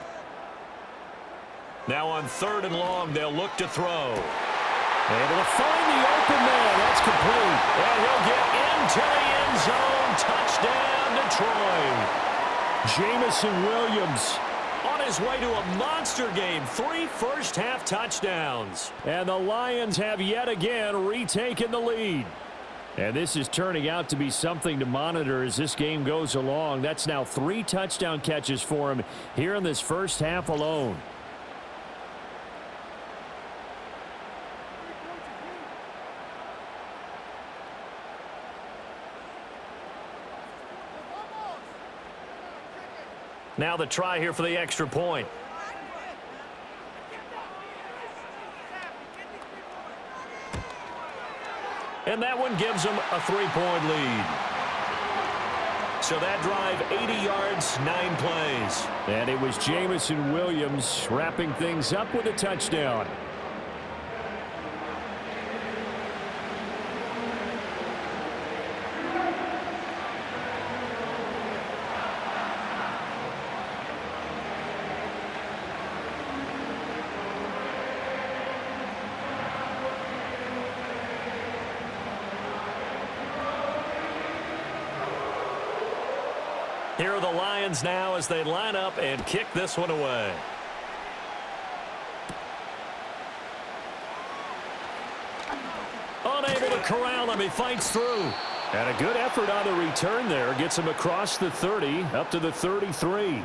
[SPEAKER 4] Now on 3rd and long, they'll look to throw.
[SPEAKER 2] Able to find the open man. That's complete.
[SPEAKER 4] And he'll get into the end zone. Touchdown, Detroit.
[SPEAKER 2] Jamison Williams
[SPEAKER 4] on his way to a monster game. 3 first-half touchdowns.
[SPEAKER 2] And the Lions have yet again retaken the lead. And this is turning out to be something to monitor as this game goes along. That's now 3 touchdown catches for him here in this first half alone.
[SPEAKER 4] Now the try here for the extra point. And that one gives them a 3-point lead. So that drive, 80 yards, 9 plays.
[SPEAKER 2] And it was Jamison Williams wrapping things up with a touchdown.
[SPEAKER 4] Here are the Lions now as they line up and kick this one away. Unable to corral him. He fights through.
[SPEAKER 2] And a good effort on the return there. Gets him across the 30, up to the 33.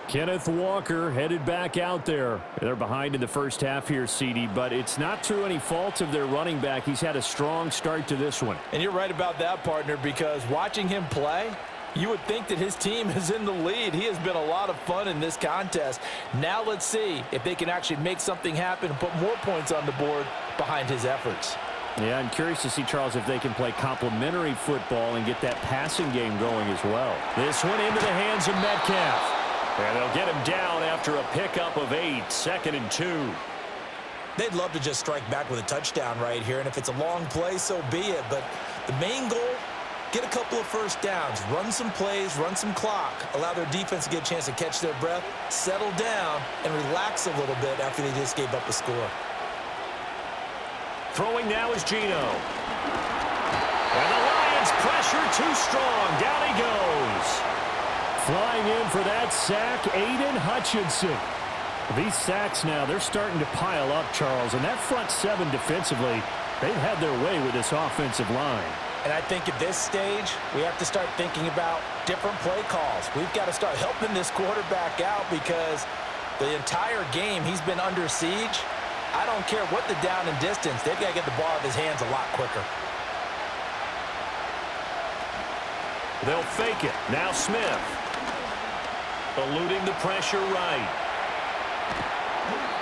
[SPEAKER 2] Kenneth Walker headed back out there. They're behind in the first half here, CD, but it's not through any fault of their running back. He's had a strong start to this one.
[SPEAKER 3] And you're right about that, partner, because watching him play, you would think that his team is in the lead. He has been a lot of fun in this contest. Now let's see if they can actually make something happen and put more points on the board behind his efforts.
[SPEAKER 2] Yeah, I'm curious to see, Charles, if they can play complementary football and get that passing game going as well.
[SPEAKER 4] This one into the hands of Metcalf. And they'll get him down after a pickup of 8, 2nd and 2.
[SPEAKER 3] They'd love to just strike back with a touchdown right here, and if it's a long play, so be it. But the main goal, get a couple of first downs, run some plays, run some clock, allow their defense to get a chance to catch their breath, settle down, and relax a little bit after they just gave up a score.
[SPEAKER 4] Throwing now is Geno. And the Lions pressure too strong. Down he goes.
[SPEAKER 2] Flying in for that sack, Aiden Hutchinson. These sacks now, they're starting to pile up, Charles. And that front 7 defensively, they've had their way with this offensive line.
[SPEAKER 3] And I think at this stage, we have to start thinking about different play calls. We've got to start helping this quarterback out because the entire game he's been under siege. I don't care what the down and distance. They've got to get the ball out of his hands a lot quicker.
[SPEAKER 4] They'll fake it. Now Smith. Eluding the pressure right.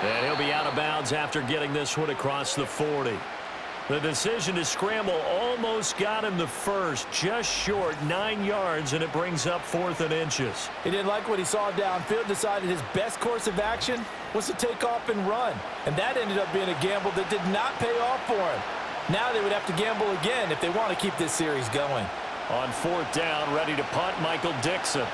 [SPEAKER 4] And he'll be out of bounds after getting this one across the 40. The decision to scramble almost got him the first, just short, 9 yards, and it brings up 4th and inches.
[SPEAKER 3] He didn't like what he saw downfield, decided his best course of action was to take off and run. And that ended up being a gamble that did not pay off for him. Now they would have to gamble again if they want to keep this series going.
[SPEAKER 4] On 4th down, ready to punt, Michael Dixon.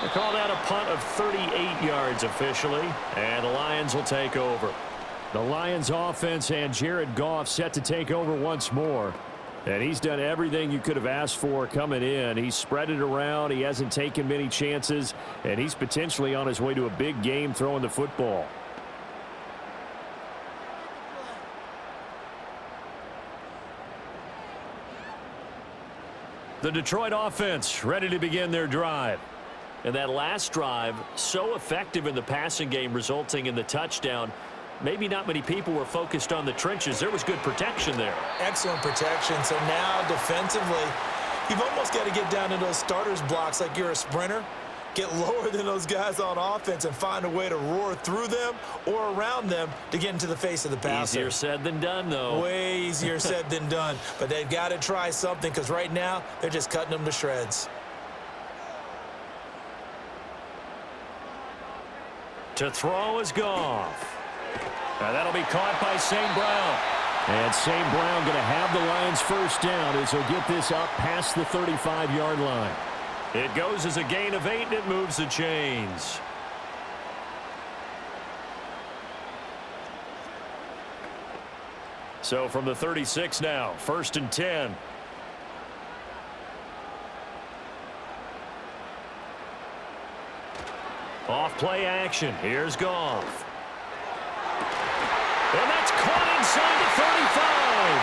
[SPEAKER 4] They call that a punt of 38 yards officially, and the Lions will take over.
[SPEAKER 2] The Lions offense and Jared Goff set to take over once more. And he's done everything you could have asked for coming in. He's spread it around. He hasn't taken many chances. And he's potentially on his way to a big game throwing the football.
[SPEAKER 4] The Detroit offense ready to begin their drive. And that last drive, so effective in the passing game, resulting in the touchdown. Maybe not many people were focused on the trenches. There was good protection there.
[SPEAKER 3] Excellent protection. So now defensively, you've almost got to get down to those starters blocks like you're a sprinter. Get lower than those guys on offense and find a way to roar through them or around them to get into the face of the passer.
[SPEAKER 4] Easier said than done, though.
[SPEAKER 3] Way easier said than done. But they've got to try something because right now they're just cutting them to shreds.
[SPEAKER 4] To throw is Goff. Now that'll be caught by St. Brown.
[SPEAKER 2] And St. Brown going to have the Lions first down as he'll get this up past the 35-yard line.
[SPEAKER 4] It goes as a gain of 8, and it moves the chains. So from the 36 now, 1st and 10. Off play action. Here's Goff. And that's caught inside the 35.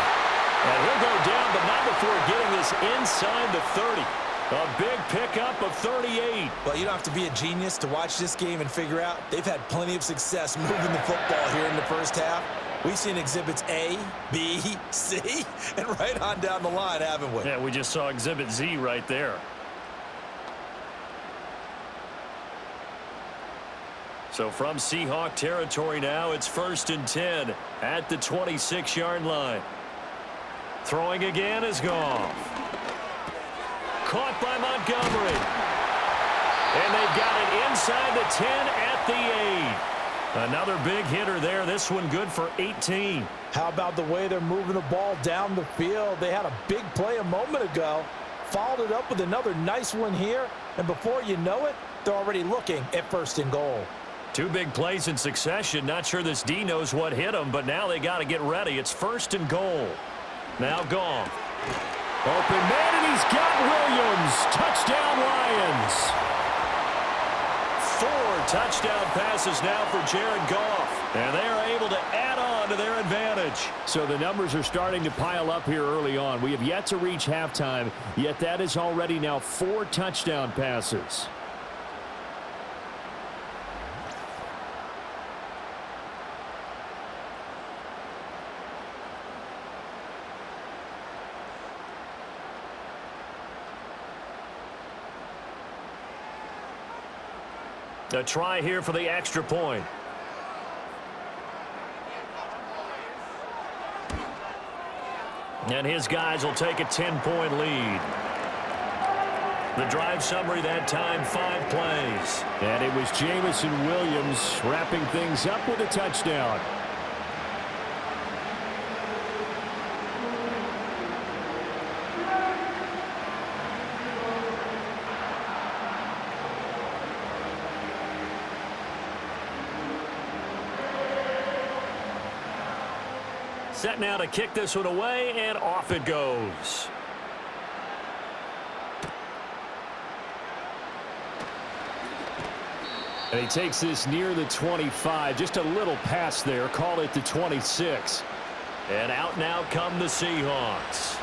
[SPEAKER 4] And he'll go down, but not before getting this inside the 30. A big pickup of 38.
[SPEAKER 3] Well, you don't have to be a genius to watch this game and figure out they've had plenty of success moving the football here in the first half. We've seen exhibits A, B, C, and right on down the line, haven't we?
[SPEAKER 4] Yeah, we just saw exhibit Z right there. So from Seahawk territory now, it's 1st and 10 at the 26-yard line. Throwing again is Goff. Caught by Montgomery. And they've got it inside the 10 at the 8. Another big hitter there. This one good for 18.
[SPEAKER 3] How about the way they're moving the ball down the field? They had a big play a moment ago. Followed it up with another nice one here. And before you know it, they're already looking at 1st and goal.
[SPEAKER 4] 2 big plays in succession. Not sure this D knows what hit him, but now they got to get ready. It's 1st and goal. Now Goff.
[SPEAKER 2] Open man, and he's got Williams. Touchdown, Lions.
[SPEAKER 4] 4 touchdown passes now for Jared Goff. And they are able to add on to their advantage.
[SPEAKER 2] So the numbers are starting to pile up here early on. We have yet to reach halftime, yet that is already now 4 touchdown passes.
[SPEAKER 4] A try here for the extra point. And his guys will take a 10-point lead. The drive summary that time, 5 plays.
[SPEAKER 2] And it was Jamison Williams wrapping things up with a touchdown.
[SPEAKER 4] Set now to kick this one away, and off it goes.
[SPEAKER 2] And he takes this near the 25. Just a little pass there. Call it the 26.
[SPEAKER 4] And out now come the Seahawks.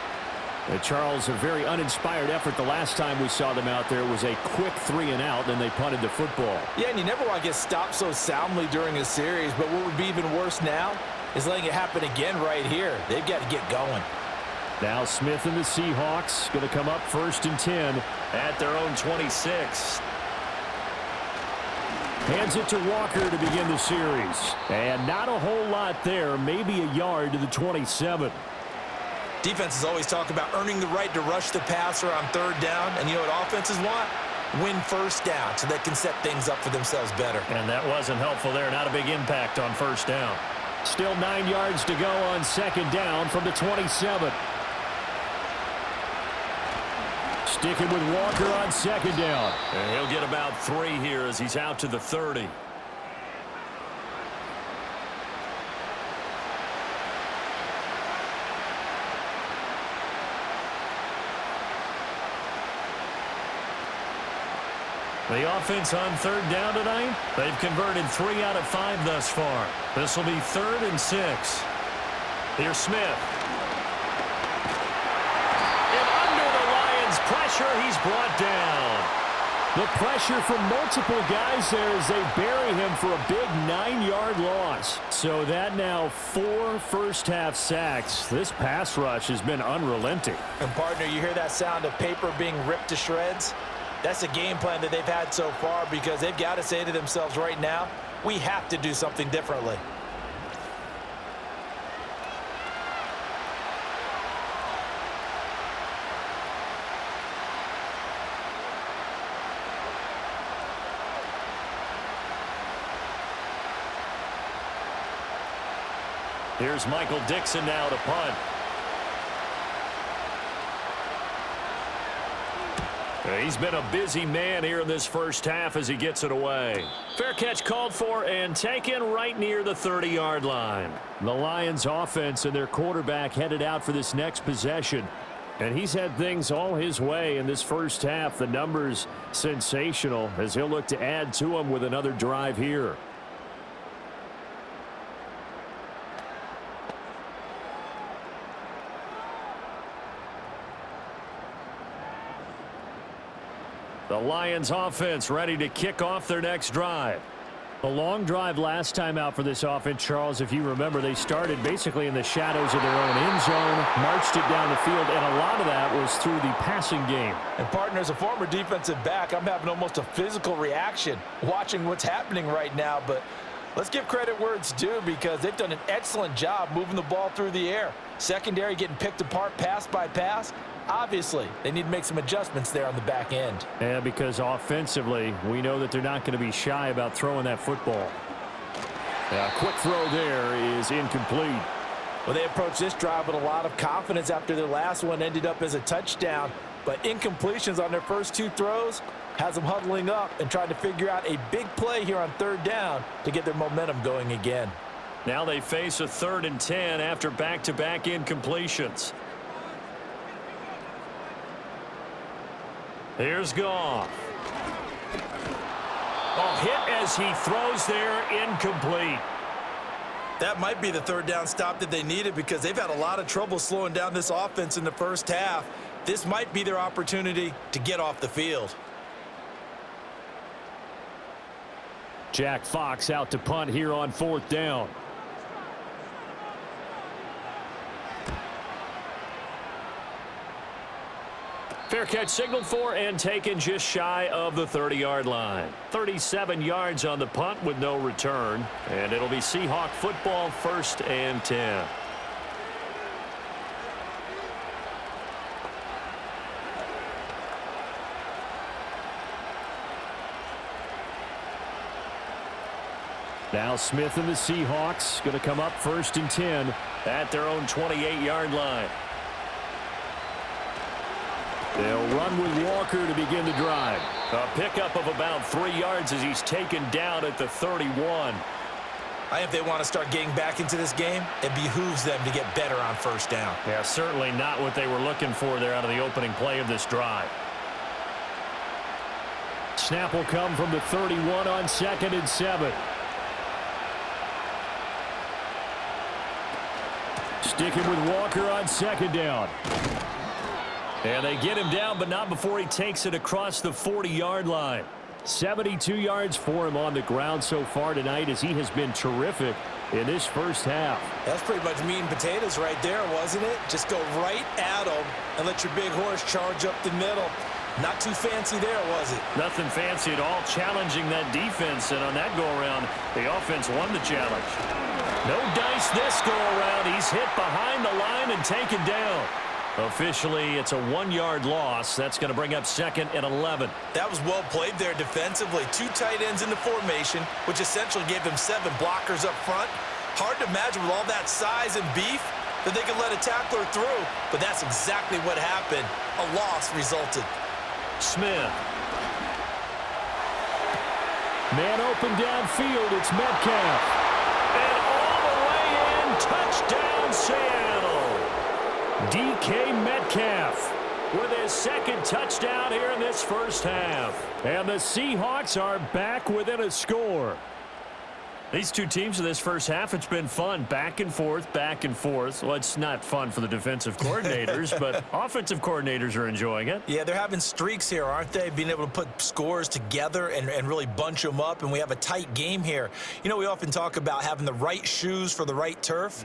[SPEAKER 2] Charles, a very uninspired effort. The last time we saw them out there was a quick 3 and out, then they punted the football.
[SPEAKER 3] Yeah, and you never want to get stopped so soundly during a series, but what would be even worse now is letting it happen again right here. They've got to get going.
[SPEAKER 4] Now Smith and the Seahawks going to come up 1st and 10 at their own 26. Hands it to Walker to begin the series. And not a whole lot there, maybe a yard to the 27.
[SPEAKER 3] Defenses always talk about earning the right to rush the passer on 3rd down. And you know what offenses want? Win 1st down so they can set things up for themselves better.
[SPEAKER 4] And that wasn't helpful there. Not a big impact on 1st down. Still 9 yards to go on 2nd down from the 27. Sticking with Walker on 2nd down. And he'll get about 3 here as he's out to the 30. The offense on 3rd down tonight, they've converted 3 out of 5 thus far. This will be 3rd and 6. Here's Smith. And under the Lions' pressure, he's brought down. The pressure from multiple guys there as they bury him for a big 9-yard loss. So that now 4 first-half sacks. This pass rush has been unrelenting.
[SPEAKER 3] And, partner, you hear that sound of paper being ripped to shreds? That's a game plan that they've had so far because they've got to say to themselves right now, we have to do something differently.
[SPEAKER 4] Here's Michael Dixon now to punt. He's been a busy man here in this 1st half as he gets it away. Fair catch called for and taken right near the 30-yard line. The Lions offense and their quarterback headed out for this next possession. And he's had things all his way in this 1st half. The numbers sensational as he'll look to add to them with another drive here. The Lions offense ready to kick off their next drive. A long drive last time out for this offense, Charles. If you remember, they started basically in the shadows of their own end zone, marched it down the field, and a lot of that was through the passing game.
[SPEAKER 3] And, partner, as a former defensive back, I'm having almost a physical reaction watching what's happening right now. But let's give credit where it's due because they've done an excellent job moving the ball through the air. Secondary getting picked apart pass by pass. Obviously, they need to make some adjustments there on the back end.
[SPEAKER 4] Yeah, because offensively, we know that they're not going to be shy about throwing that football. Quick throw there is incomplete.
[SPEAKER 3] Well, they approached this drive with a lot of confidence after their last one ended up as a touchdown. But incompletions on their first 2 throws has them huddling up and trying to figure out a big play here on 3rd down to get their momentum going again.
[SPEAKER 4] Now they face a 3rd and 10 after back-to-back incompletions. Here's Goff. Hit as he throws there, incomplete.
[SPEAKER 3] That might be the 3rd down stop that they needed because they've had a lot of trouble slowing down this offense in the 1st half. This might be their opportunity to get off the field.
[SPEAKER 4] Jack Fox out to punt here on 4th down. Fair catch signaled for and taken just shy of the 30-yard line. 37 yards on the punt with no return. And it'll be Seahawk football 1st and 10. Now Smith and the Seahawks going to come up 1st and 10 at their own 28-yard line. They'll run with Walker to begin the drive. A pickup of about 3 yards as he's taken down at the 31.
[SPEAKER 3] I think if they want to start getting back into this game, it behooves them to get better on 1st down.
[SPEAKER 4] Yeah, certainly not what they were looking for there out of the opening play of this drive. Snap will come from the 31 on 2nd and 7. Sticking with Walker on 2nd down. And they get him down, but not before he takes it across the 40-yard line. 72 yards for him on the ground so far tonight as he has been terrific in this first half.
[SPEAKER 3] That's pretty much meat and potatoes right there, wasn't it? Just go right at him and let your big horse charge up the middle. Not too fancy there, was it?
[SPEAKER 4] Nothing fancy at all, challenging that defense, and on that go-around, the offense won the challenge. No dice this go-around. He's hit behind the line and taken down. Officially, it's a 1-yard loss. That's going to bring up 2nd and 11.
[SPEAKER 3] That was well played there defensively. 2 tight ends in the formation, which essentially gave them 7 blockers up front. Hard to imagine with all that size and beef that they could let a tackler through, but that's exactly what happened. A loss resulted.
[SPEAKER 4] Smith. Man open downfield. It's Metcalf. And all the way in. Touchdown, Seattle. DK Metcalf with his 2nd touchdown here in this first half. And the Seahawks are back within a score. These two teams in this first half, it's been fun. Back and forth, back and forth. Well, it's not fun for the defensive coordinators, but offensive coordinators are enjoying it.
[SPEAKER 3] Yeah, they're having streaks here, aren't they? Being able to put scores together and really bunch them up, and we have a tight game here. You know, we often talk about having the right shoes for the right turf.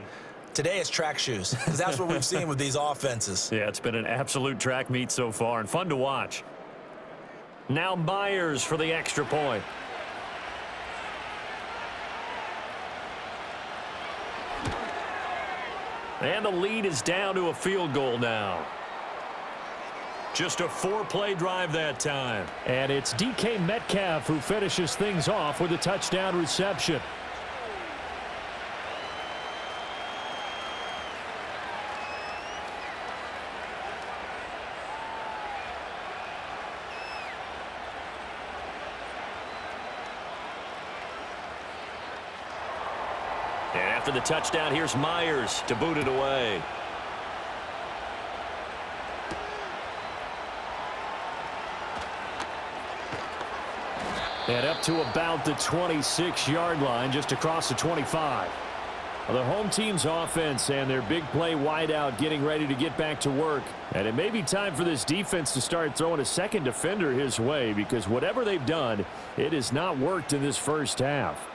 [SPEAKER 3] Today it's track shoes, because that's what we've seen with these offenses.
[SPEAKER 4] Yeah, it's been an absolute track meet so far, and fun to watch. Now Myers for the extra point. And the lead is down to a field goal now. Just a 4-play drive that time. And it's DK Metcalf who finishes things off with a touchdown reception. And after the touchdown, here's Myers to boot it away. And up to about the 26-yard line, just across the 25. Well, the home team's offense and their big play wideout getting ready to get back to work. And it may be time for this defense to start throwing a second defender his way, because whatever they've done, it has not worked in this first half.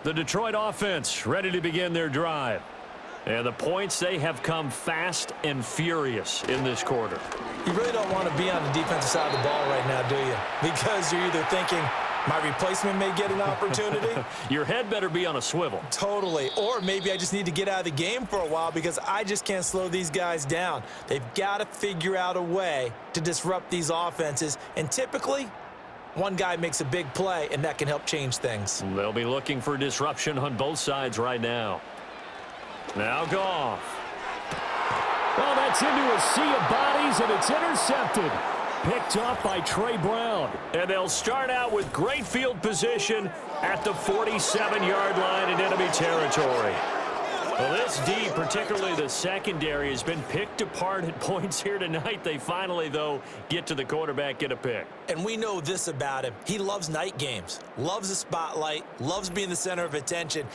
[SPEAKER 4] The Detroit offense ready to begin their drive. And the points, they have come fast and furious in this quarter.
[SPEAKER 3] You really don't want to be on the defensive side of the ball right now, do you? Because you're either thinking, my replacement may get an opportunity.
[SPEAKER 4] Your head better be on a swivel.
[SPEAKER 3] Totally. Or maybe I just need to get out of the game for a while because I just can't slow these guys down. They've got to figure out a way to disrupt these offenses. And typically, one guy makes a big play, and that can help change things.
[SPEAKER 4] They'll be looking for disruption on both sides right now. Now Goff. Well, that's into a sea of bodies, and it's intercepted. Picked up by Trey Brown. And they'll start out with great field position at the 47-yard line in enemy territory. Well, this D, particularly the secondary, has been picked apart at points here tonight. They finally, though, get to the quarterback, get a pick.
[SPEAKER 3] And we know this about him. He loves night games, loves the spotlight, loves being the center of attention.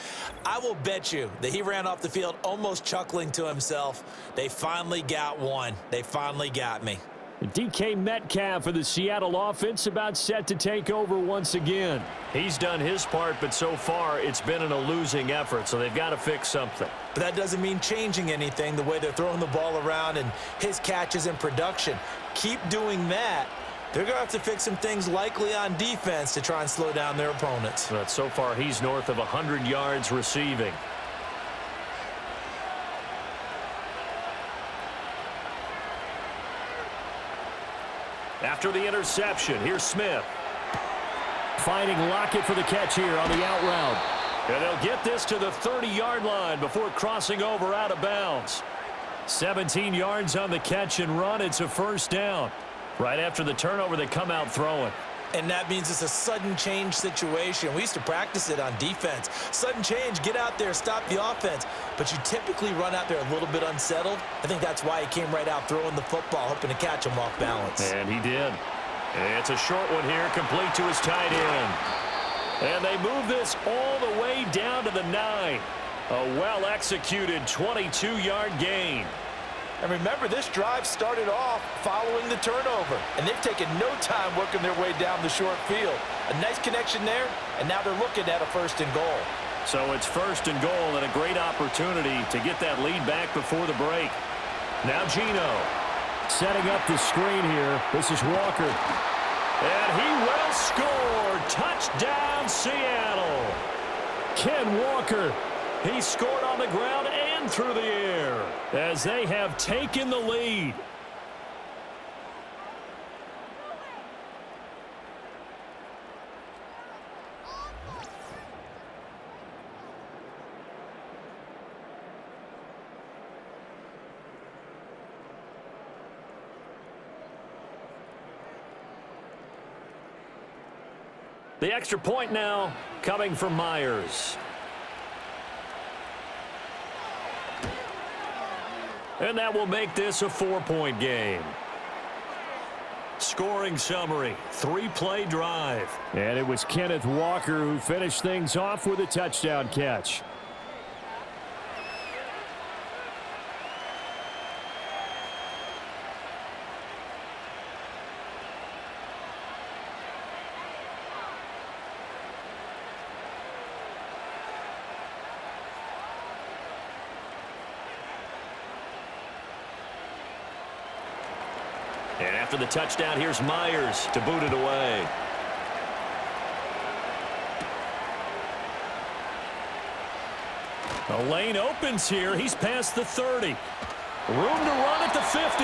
[SPEAKER 3] I will bet you that he ran off the field almost chuckling to himself. They finally got one. They finally got me.
[SPEAKER 4] DK Metcalf for the Seattle offense about set to take over once again. He's done his part, but so far it's been in a losing effort, so they've got to fix something.
[SPEAKER 3] But that doesn't mean changing anything, the way they're throwing the ball around and his catches in production. Keep doing that. They're going to have to fix some things likely on defense to try and slow down their opponents.
[SPEAKER 4] But so far he's north of 100 yards receiving. After the interception, here's Smith. Finding Lockett for the catch here on the out route. And they'll get this to the 30-yard line before crossing over out of bounds. 17 yards on the catch and run. It's a first down. Right after the turnover, they come out throwing.
[SPEAKER 3] And that means it's a sudden change situation. We used to practice it on defense. Sudden change, get out there, stop the offense. But you typically run out there a little bit unsettled. I think that's why he came right out throwing the football, hoping to catch him off balance.
[SPEAKER 4] And he did. And it's a short one here, complete to his tight end. And they move this all the way down to the 9.
[SPEAKER 2] A well-executed 22-yard gain.
[SPEAKER 3] And remember, this drive started off following the turnover, and they've taken no time working their way down the short field. A nice connection there, and now they're looking at a 1st and goal.
[SPEAKER 2] So it's 1st and goal and a great opportunity to get that lead back before the break. Now Gino.
[SPEAKER 4] Setting up the screen here. This is Walker.
[SPEAKER 2] And he will score. Touchdown, Seattle.
[SPEAKER 4] Ken Walker.
[SPEAKER 2] He scored on the ground and through the air as they have taken the lead. The extra point now coming from Myers. And that will make this a 4-point game. Scoring summary, 3-play drive.
[SPEAKER 4] And it was Kenneth Walker who finished things off with a touchdown catch.
[SPEAKER 2] And after the touchdown, here's Myers to boot it away. The lane opens here. He's past the 30. Room to run at the 50.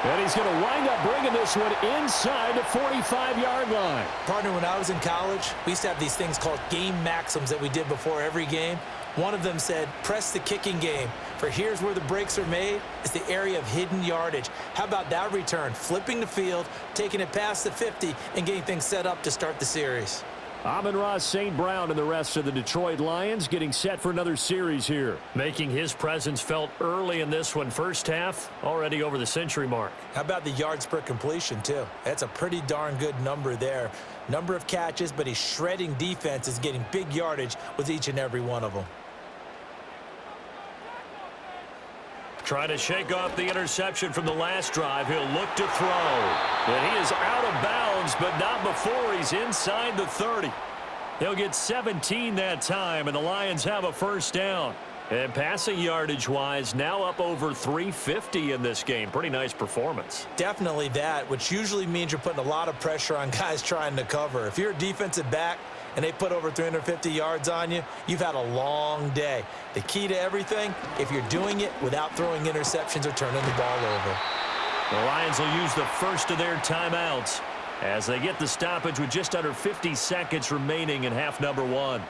[SPEAKER 4] And he's going to wind up bringing this one inside the 45-yard line.
[SPEAKER 3] Partner, when I was in college, we used to have these things called game maxims that we did before every game. One of them said, press the kicking game, for here's where the breaks are made. It's the area of hidden yardage. How about that return? Flipping the field, taking it past the 50, and getting things set up to start the series.
[SPEAKER 4] Amon-Ra St. Brown and the rest of the Detroit Lions getting set for another series here.
[SPEAKER 2] Making his presence felt early in this one. First half, already over the century mark.
[SPEAKER 3] How about the yards per completion, too? That's a pretty darn good number there. Number of catches, but he's shredding defenses, getting big yardage with each and every one of them.
[SPEAKER 2] Trying to shake off the interception from the last drive. He'll look to throw. And he is out of bounds, but not before he's inside the 30. He'll get 17 that time, and the Lions have a first down. And passing yardage-wise, now up over 350 in this game. Pretty nice performance.
[SPEAKER 3] Definitely that, which usually means you're putting a lot of pressure on guys trying to cover. If you're a defensive back and they put over 350 yards on you, you've had a long day. The key to everything, if you're doing it without throwing interceptions or turning the ball over.
[SPEAKER 2] The Lions will use the first of their timeouts as they get the stoppage with just under 50 seconds remaining in half number 1.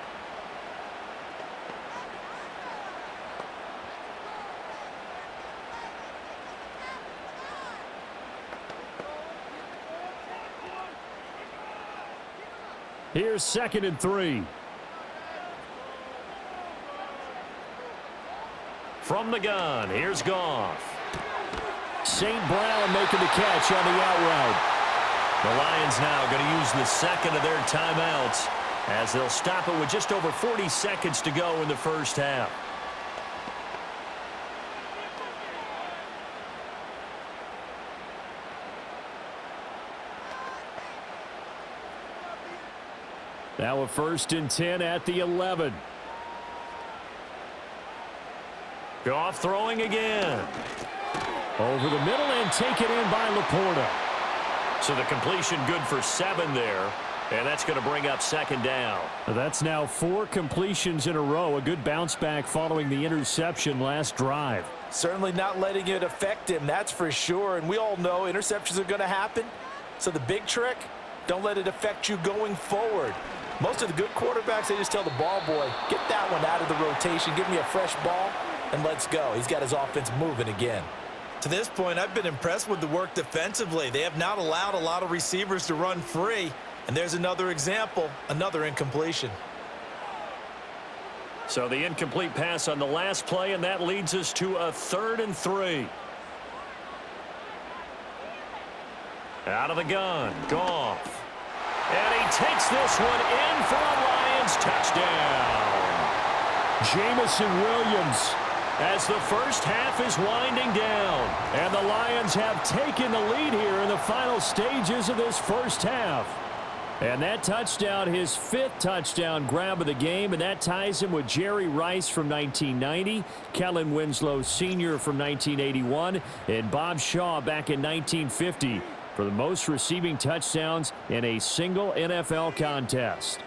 [SPEAKER 4] Here's 2nd and 3.
[SPEAKER 2] From the gun, here's Goff.
[SPEAKER 4] St. Brown making the catch on the out route.
[SPEAKER 2] The Lions now going to use the second of their timeouts as they'll stop it with just over 40 seconds to go in the first half.
[SPEAKER 4] Now a 1st and 10 at the 11.
[SPEAKER 2] Goff throwing again.
[SPEAKER 4] Over the middle and taken in by Laporta.
[SPEAKER 2] So the completion good for 7 there. And that's going to bring up 2nd down.
[SPEAKER 4] That's now 4 completions in a row. A good bounce back following the interception last drive.
[SPEAKER 3] Certainly not letting it affect him, that's for sure. And we all know interceptions are going to happen. So the big trick, don't let it affect you going forward. Most of the good quarterbacks, they just tell the ball boy, get that one out of the rotation, give me a fresh ball, and let's go. He's got his offense moving again. To this point, I've been impressed with the work defensively. They have not allowed a lot of receivers to run free. And there's another example, another incompletion.
[SPEAKER 2] So the incomplete pass on the last play, and that leads us to a 3rd and 3. Out of the gun, Goff. And he takes this one in for a Lions touchdown. Jamison Williams, as the first half is winding down. And the Lions have taken the lead here in the final stages of this first half. And that touchdown, his 5th touchdown grab of the game, and that ties him with Jerry Rice from 1990, Kellen Winslow Sr. from 1981, and Bob Shaw back in 1950 for the most receiving touchdowns in a single NFL contest.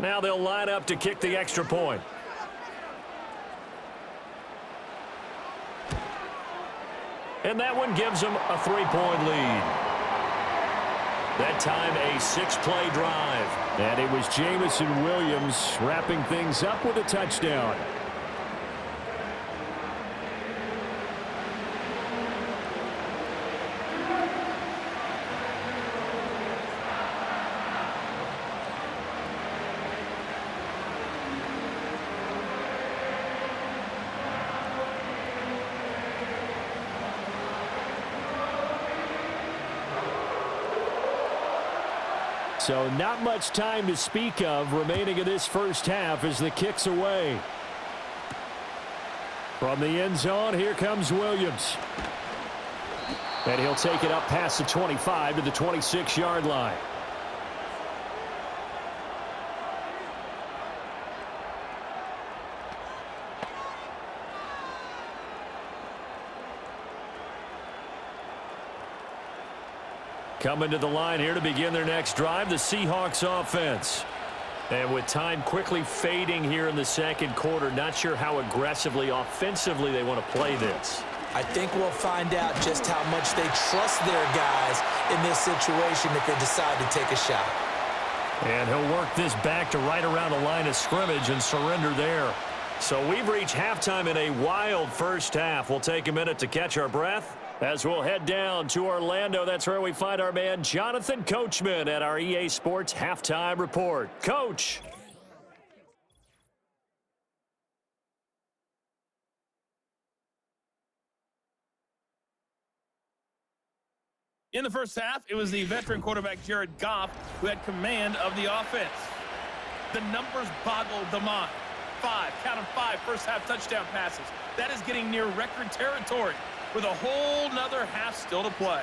[SPEAKER 2] Now they'll line up to kick the extra point. And that one gives them a 3-point lead. That time a 6-play drive. And it was Jamison Williams wrapping things up with a touchdown. So not much time to speak of remaining in this first half as the kick's away. From the end zone, here comes Williams. And he'll take it up past the 25 to the 26-yard line. Coming to the line here to begin their next drive, the Seahawks offense. And with time quickly fading here in the second quarter, not sure how aggressively, offensively they want to play this.
[SPEAKER 3] I think we'll find out just how much they trust their guys in this situation if they decide to take a shot.
[SPEAKER 2] And he'll work this back to right around the line of scrimmage and surrender there. So we've reached halftime in a wild first half. We'll take a minute to catch our breath as we'll head down to Orlando. That's where we find our man Jonathan Coachman at our EA Sports Halftime Report. Coach.
[SPEAKER 1] In the first half, it was the veteran quarterback Jared Goff who had command of the offense. The numbers boggled the mind. 5, count them 5 first half touchdown passes. That is getting near record territory with a whole nother half still to play.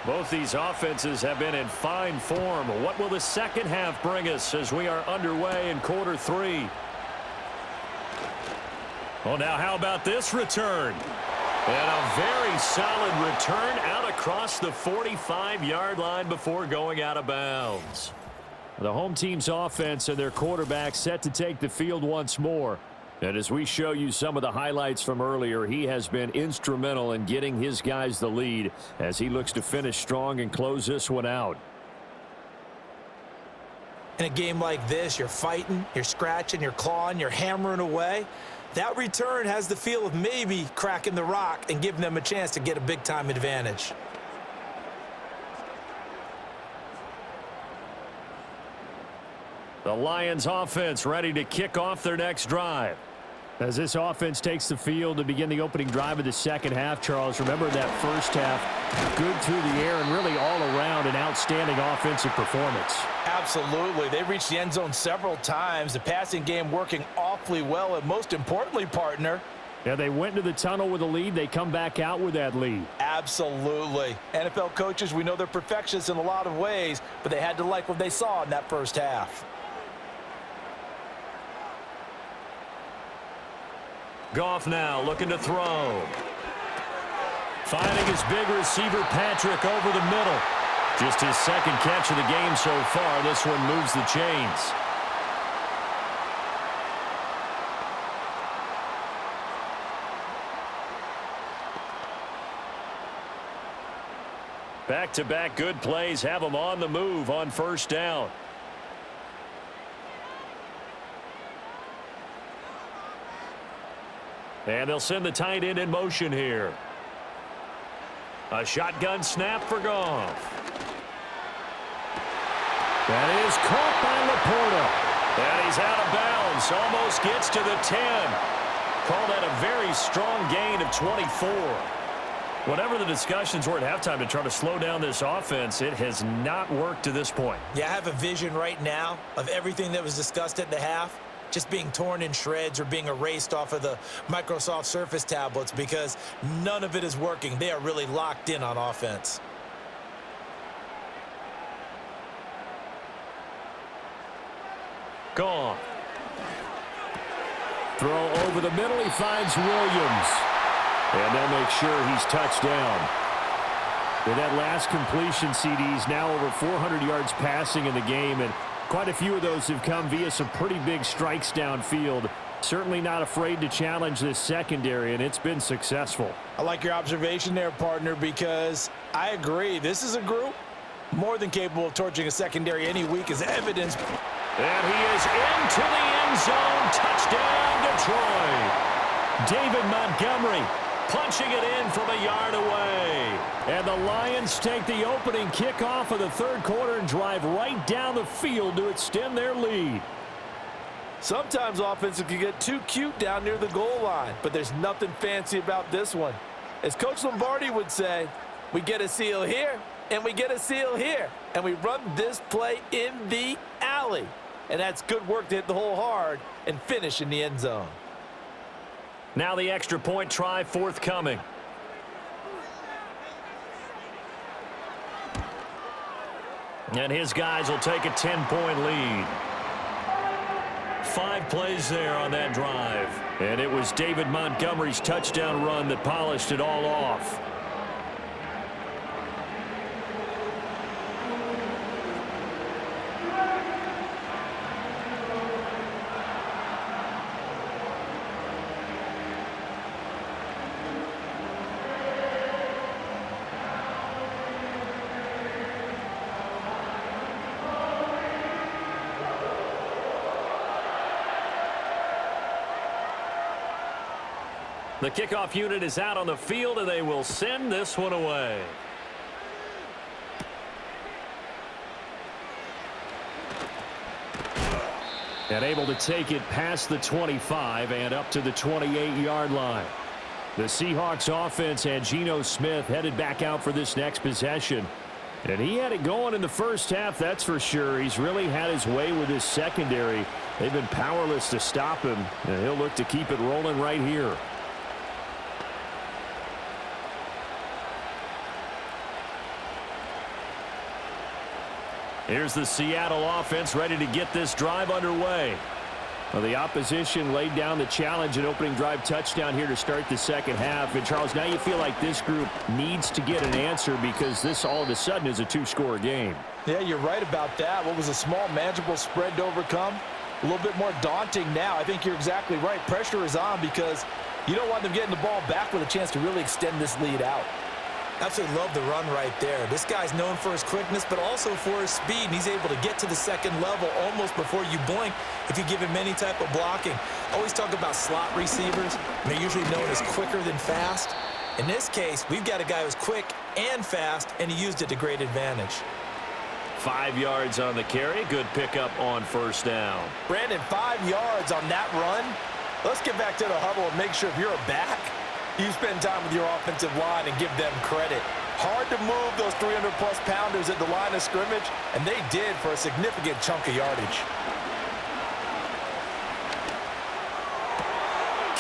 [SPEAKER 2] Both these offenses have been in fine form. What will the second half bring us as we are underway in quarter 3? Well, now how about this return? And a very solid return out across the 45-yard line before going out of bounds. The home team's offense and their quarterback set to take the field once more. And as we show you some of the highlights from earlier, he has been instrumental in getting his guys the lead as he looks to finish strong and close this one out.
[SPEAKER 3] In a game like this, you're fighting, you're scratching, you're clawing, you're hammering away. That return has the feel of maybe cracking the rock and giving them a chance to get a big-time advantage.
[SPEAKER 2] The Lions offense ready to kick off their next drive. As this offense takes the field to begin the opening drive of the second half, Charles, remember that first half, good through the air and really all around an outstanding offensive performance.
[SPEAKER 3] Absolutely. They reached the end zone several times. The passing game working awfully well, and most importantly, partner,
[SPEAKER 2] yeah, they went into the tunnel with a lead. They come back out with that lead.
[SPEAKER 3] Absolutely. NFL coaches, we know they're perfectionists in a lot of ways, but they had to like what they saw in that first half.
[SPEAKER 2] Goff now looking to throw. Finding his big receiver, Patrick, over the middle. Just his second catch of the game so far. This one moves the chains. Back-to-back good plays have them on the move on first down. And they'll send the tight end in motion here. A shotgun snap for Goff.
[SPEAKER 4] That is caught by Laporta. And he's out of bounds. Almost gets to the 10. Call that a very strong gain of 24. Whatever the discussions were at halftime to try to slow down this offense, it has not worked to this point.
[SPEAKER 3] Yeah, I have a vision right now of everything that was discussed at the half just being torn in shreds or being erased off of the Microsoft Surface tablets because none of it is working. They are really locked in on offense.
[SPEAKER 4] Gone. Throw over the middle. He finds Williams. And they'll make sure he's touched down. With that last completion, CD's now over 400 yards passing in the game, and quite a few of those have come via some pretty big strikes downfield. Certainly not afraid to challenge this secondary, and it's been successful.
[SPEAKER 3] I like your observation there, partner, because I agree. This is a group more than capable of torching a secondary any week, as evidenced.
[SPEAKER 4] And he is into the end zone. Touchdown, Detroit. David Montgomery punching it in from a yard away. And the Lions take the opening kickoff of the third quarter and drive right down the field to extend their lead.
[SPEAKER 3] Sometimes offenses can get too cute down near the goal line, but there's nothing fancy about this one. As Coach Lombardi would say, we get a seal here, and we get a seal here, and we run this play in the alley. And that's good work to hit the hole hard and finish in the end zone.
[SPEAKER 4] Now the extra point try forthcoming. And his guys will take a 10-point lead. 5 plays there on that drive. And it was David Montgomery's touchdown run that polished it all off. The kickoff unit is out on the field, and they will send this one away. And able to take it past the 25 and up to the 28-yard line. The Seahawks offense had Geno Smith headed back out for this next possession. And he had it going in the first half, that's for sure. He's really had his way with his secondary. They've been powerless to stop him, and he'll look to keep it rolling right here. Here's the Seattle offense ready to get this drive underway. Well, the opposition laid down the challenge and opening drive touchdown here to start the second half. And, Charles, now you feel like this group needs to get an answer because this all of a sudden is a 2-score game.
[SPEAKER 3] Yeah, you're right about that. What was a small, manageable spread to overcome? A little bit more daunting now. I think you're exactly right. Pressure is on because you don't want them getting the ball back with a chance to really extend this lead out. Absolutely love the run right there. This guy's known for his quickness, but also for his speed. And he's able to get to the second level almost before you blink if you give him any type of blocking. Always talk about slot receivers. They're usually known as quicker than fast. In this case, we've got a guy who's quick and fast, and he used it to great advantage.
[SPEAKER 4] 5 yards on the carry. Good pickup on first down.
[SPEAKER 3] Brandon, 5 yards on that run. Let's get back to the huddle and make sure if you're a back, you spend time with your offensive line and give them credit. Hard to move those 300-plus pounders at the line of scrimmage, and they did for a significant chunk of yardage.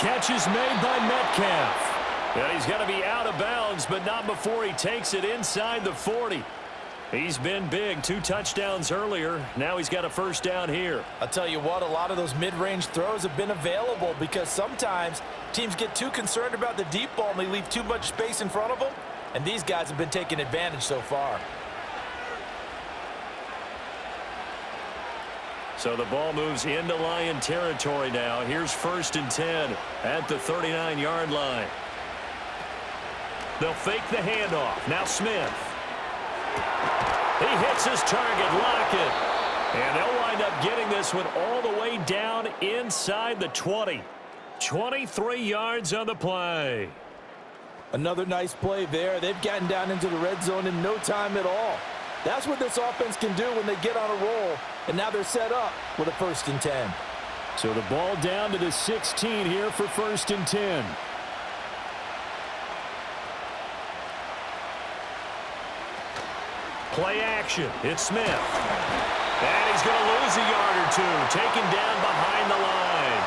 [SPEAKER 4] Catch is made by Metcalf. And he's going to be out of bounds, but not before he takes it inside the 40. He's been big. 2 touchdowns earlier. Now he's got a first down here.
[SPEAKER 3] I'll tell you what, a lot of those mid-range throws have been available because sometimes teams get too concerned about the deep ball and they leave too much space in front of them, and these guys have been taking advantage so far.
[SPEAKER 4] So the ball moves into Lion territory now. Here's 1st and 10 at the 39-yard line. They'll fake the handoff. Now Smith. He hits his target, Lockett. And they'll wind up getting this one all the way down inside the 20. 23 yards on the play.
[SPEAKER 3] Another nice play there. They've gotten down into the red zone in no time at all. That's what this offense can do when they get on a roll, and now they're set up with a 1st and 10.
[SPEAKER 2] So the ball down to the 16 here for 1st and 10. Play action. It's Smith. And he's going to lose a yard or two. Taken down behind the line.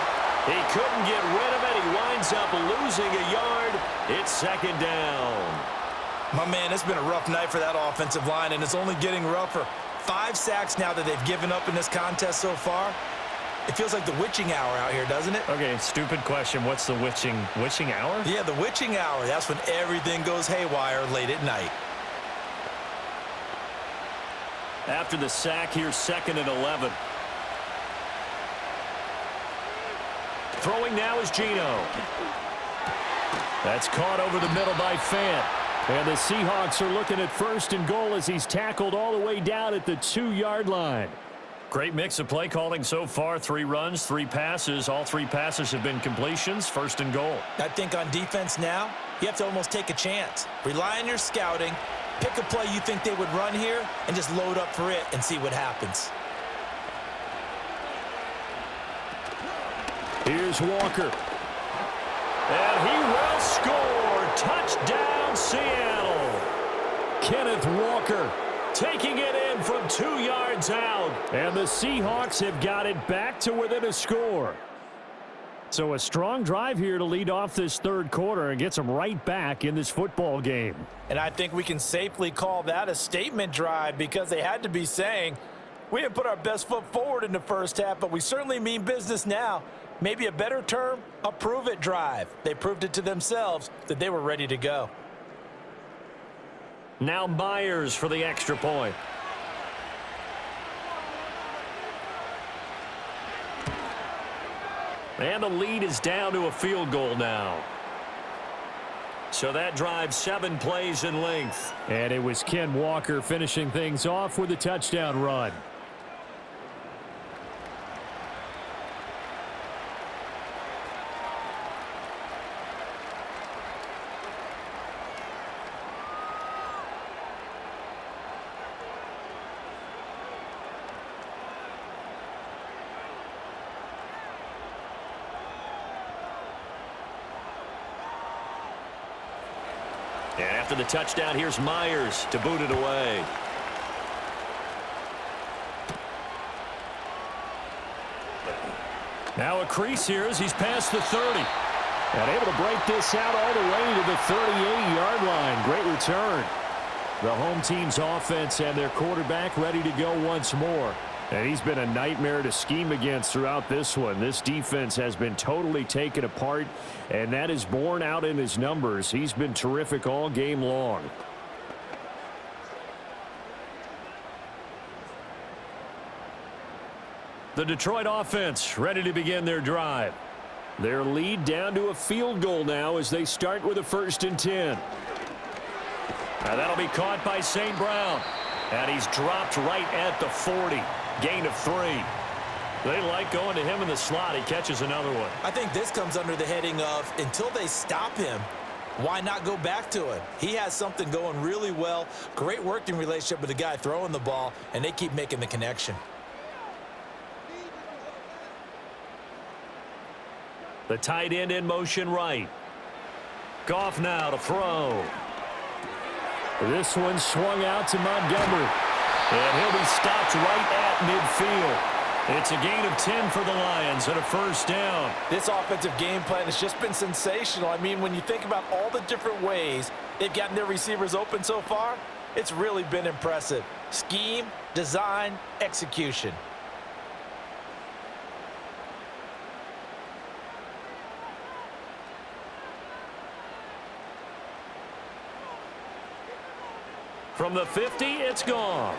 [SPEAKER 2] He couldn't get rid of it. He winds up losing a yard. It's 2nd down.
[SPEAKER 3] My man, it's been a rough night for that offensive line, and it's only getting rougher. 5 sacks now that they've given up in this contest so far. It feels like the witching hour out here, doesn't it?
[SPEAKER 2] Okay, stupid question. What's the witching hour?
[SPEAKER 3] Yeah, the witching hour. That's when everything goes haywire late at night.
[SPEAKER 2] After the sack, here's 2nd and 11. Throwing now is Geno. That's caught over the middle by Fant. And the Seahawks are looking at 1st and goal as he's tackled all the way down at the 2-yard line. Great mix of play calling so far. 3 runs, 3 passes. All 3 passes have been completions. 1st and goal.
[SPEAKER 3] I think on defense now, you have to almost take a chance. Rely on your scouting. Pick a play you think they would run here and just load up for it and see what happens.
[SPEAKER 2] Here's Walker. And he will score. Touchdown, Seattle. Kenneth Walker taking it in from 2 yards out. And the Seahawks have got it back to within a score. So a strong drive here to lead off this 3rd quarter and gets them right back in this football game.
[SPEAKER 3] And I think we can safely call that a statement drive because they had to be saying, we didn't put our best foot forward in the 1st half, but we certainly mean business now. Maybe a better term, a prove-it drive. They proved it to themselves that they were ready to go.
[SPEAKER 2] Now Myers for the extra point. And the lead is down to a field goal now. So that drives 7 plays in length. And it was Ken Walker finishing things off with a touchdown run. And after the touchdown, here's Myers to boot it away. Now a crease here as he's past the 30. And able to break this out all the way to the 38-yard line. Great return. The home team's offense and their quarterback ready to go once more. And he's been a nightmare to scheme against throughout this one. This defense has been totally taken apart, and that is borne out in his numbers. He's been terrific all game long. The Detroit offense ready to begin their drive. Their lead down to a field goal now as they start with a 1st and 10. Now that'll be caught by St. Brown. And he's dropped right at the 40. Gain of 3. They like going to him in the slot. He catches another one.
[SPEAKER 3] I think this comes under the heading of until they stop him, why not go back to him? He has something going really well. Great working relationship with the guy throwing the ball, and they keep making the connection.
[SPEAKER 2] The tight end in motion right. Goff now to throw. This one swung out to Montgomery. And he'll be stopped right at midfield. It's a gain of 10 for the Lions and a 1st down.
[SPEAKER 3] This offensive game plan has just been sensational. I mean, when you think about all the different ways they've gotten their receivers open so far, it's really been impressive. Scheme, design, execution.
[SPEAKER 2] From the 50, it's Goff.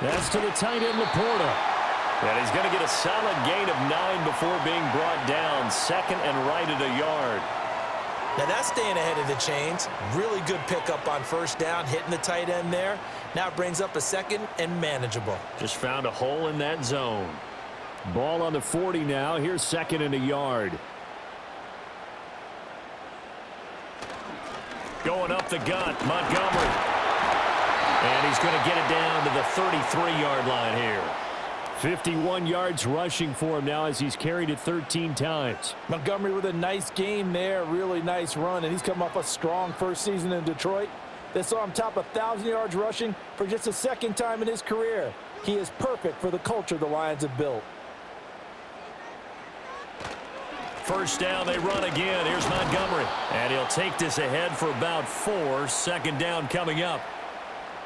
[SPEAKER 2] That's to the tight end, Laporta. And he's going to get a solid gain of 9 before being brought down. 2nd and right at a yard.
[SPEAKER 3] Now that's staying ahead of the chains. Really good pickup on 1st down, hitting the tight end there. Now it brings up a 2nd and manageable.
[SPEAKER 2] Just found a hole in that zone. Ball on the 40 now. Here's 2nd and a yard. Going up the gut, Montgomery.
[SPEAKER 4] And he's going to get it down to the 33-yard line here.
[SPEAKER 2] 51 yards rushing for him now as he's carried it 13 times.
[SPEAKER 3] Montgomery with a nice game there, really nice run, and he's come off a strong first season in Detroit. They saw him top 1,000 yards rushing for just a second time in his career. He is perfect for the culture the Lions have built.
[SPEAKER 4] First down, they run again. Here's Montgomery. And he'll take this ahead for about 4. Second down coming up.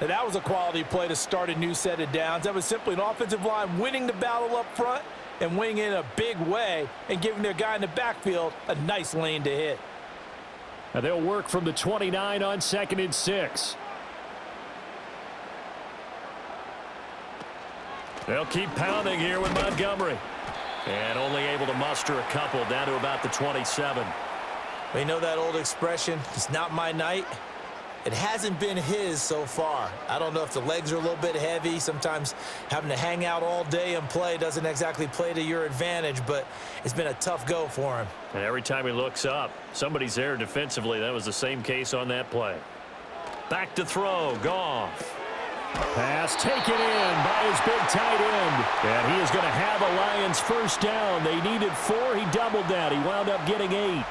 [SPEAKER 3] Now, that was a quality play to start a new set of downs. That was simply an offensive line winning the battle up front and winning in a big way and giving their guy in the backfield a nice lane to hit.
[SPEAKER 2] And they'll work from the 29 on 2nd and 6.
[SPEAKER 4] They'll keep pounding here with Montgomery. And only able to muster a couple down to about the 27.
[SPEAKER 3] We know that old expression, it's not my night. It hasn't been his so far. I don't know if the legs are a little bit heavy. Sometimes having to hang out all day and play doesn't exactly play to your advantage, but it's been a tough go for him.
[SPEAKER 4] And every time he looks up, somebody's there defensively. That was the same case on that play. Back to throw, Goff.
[SPEAKER 2] Pass taken in by his big tight end. And he is going to have a Lions first down. They needed 4. He doubled that. He wound up getting 8.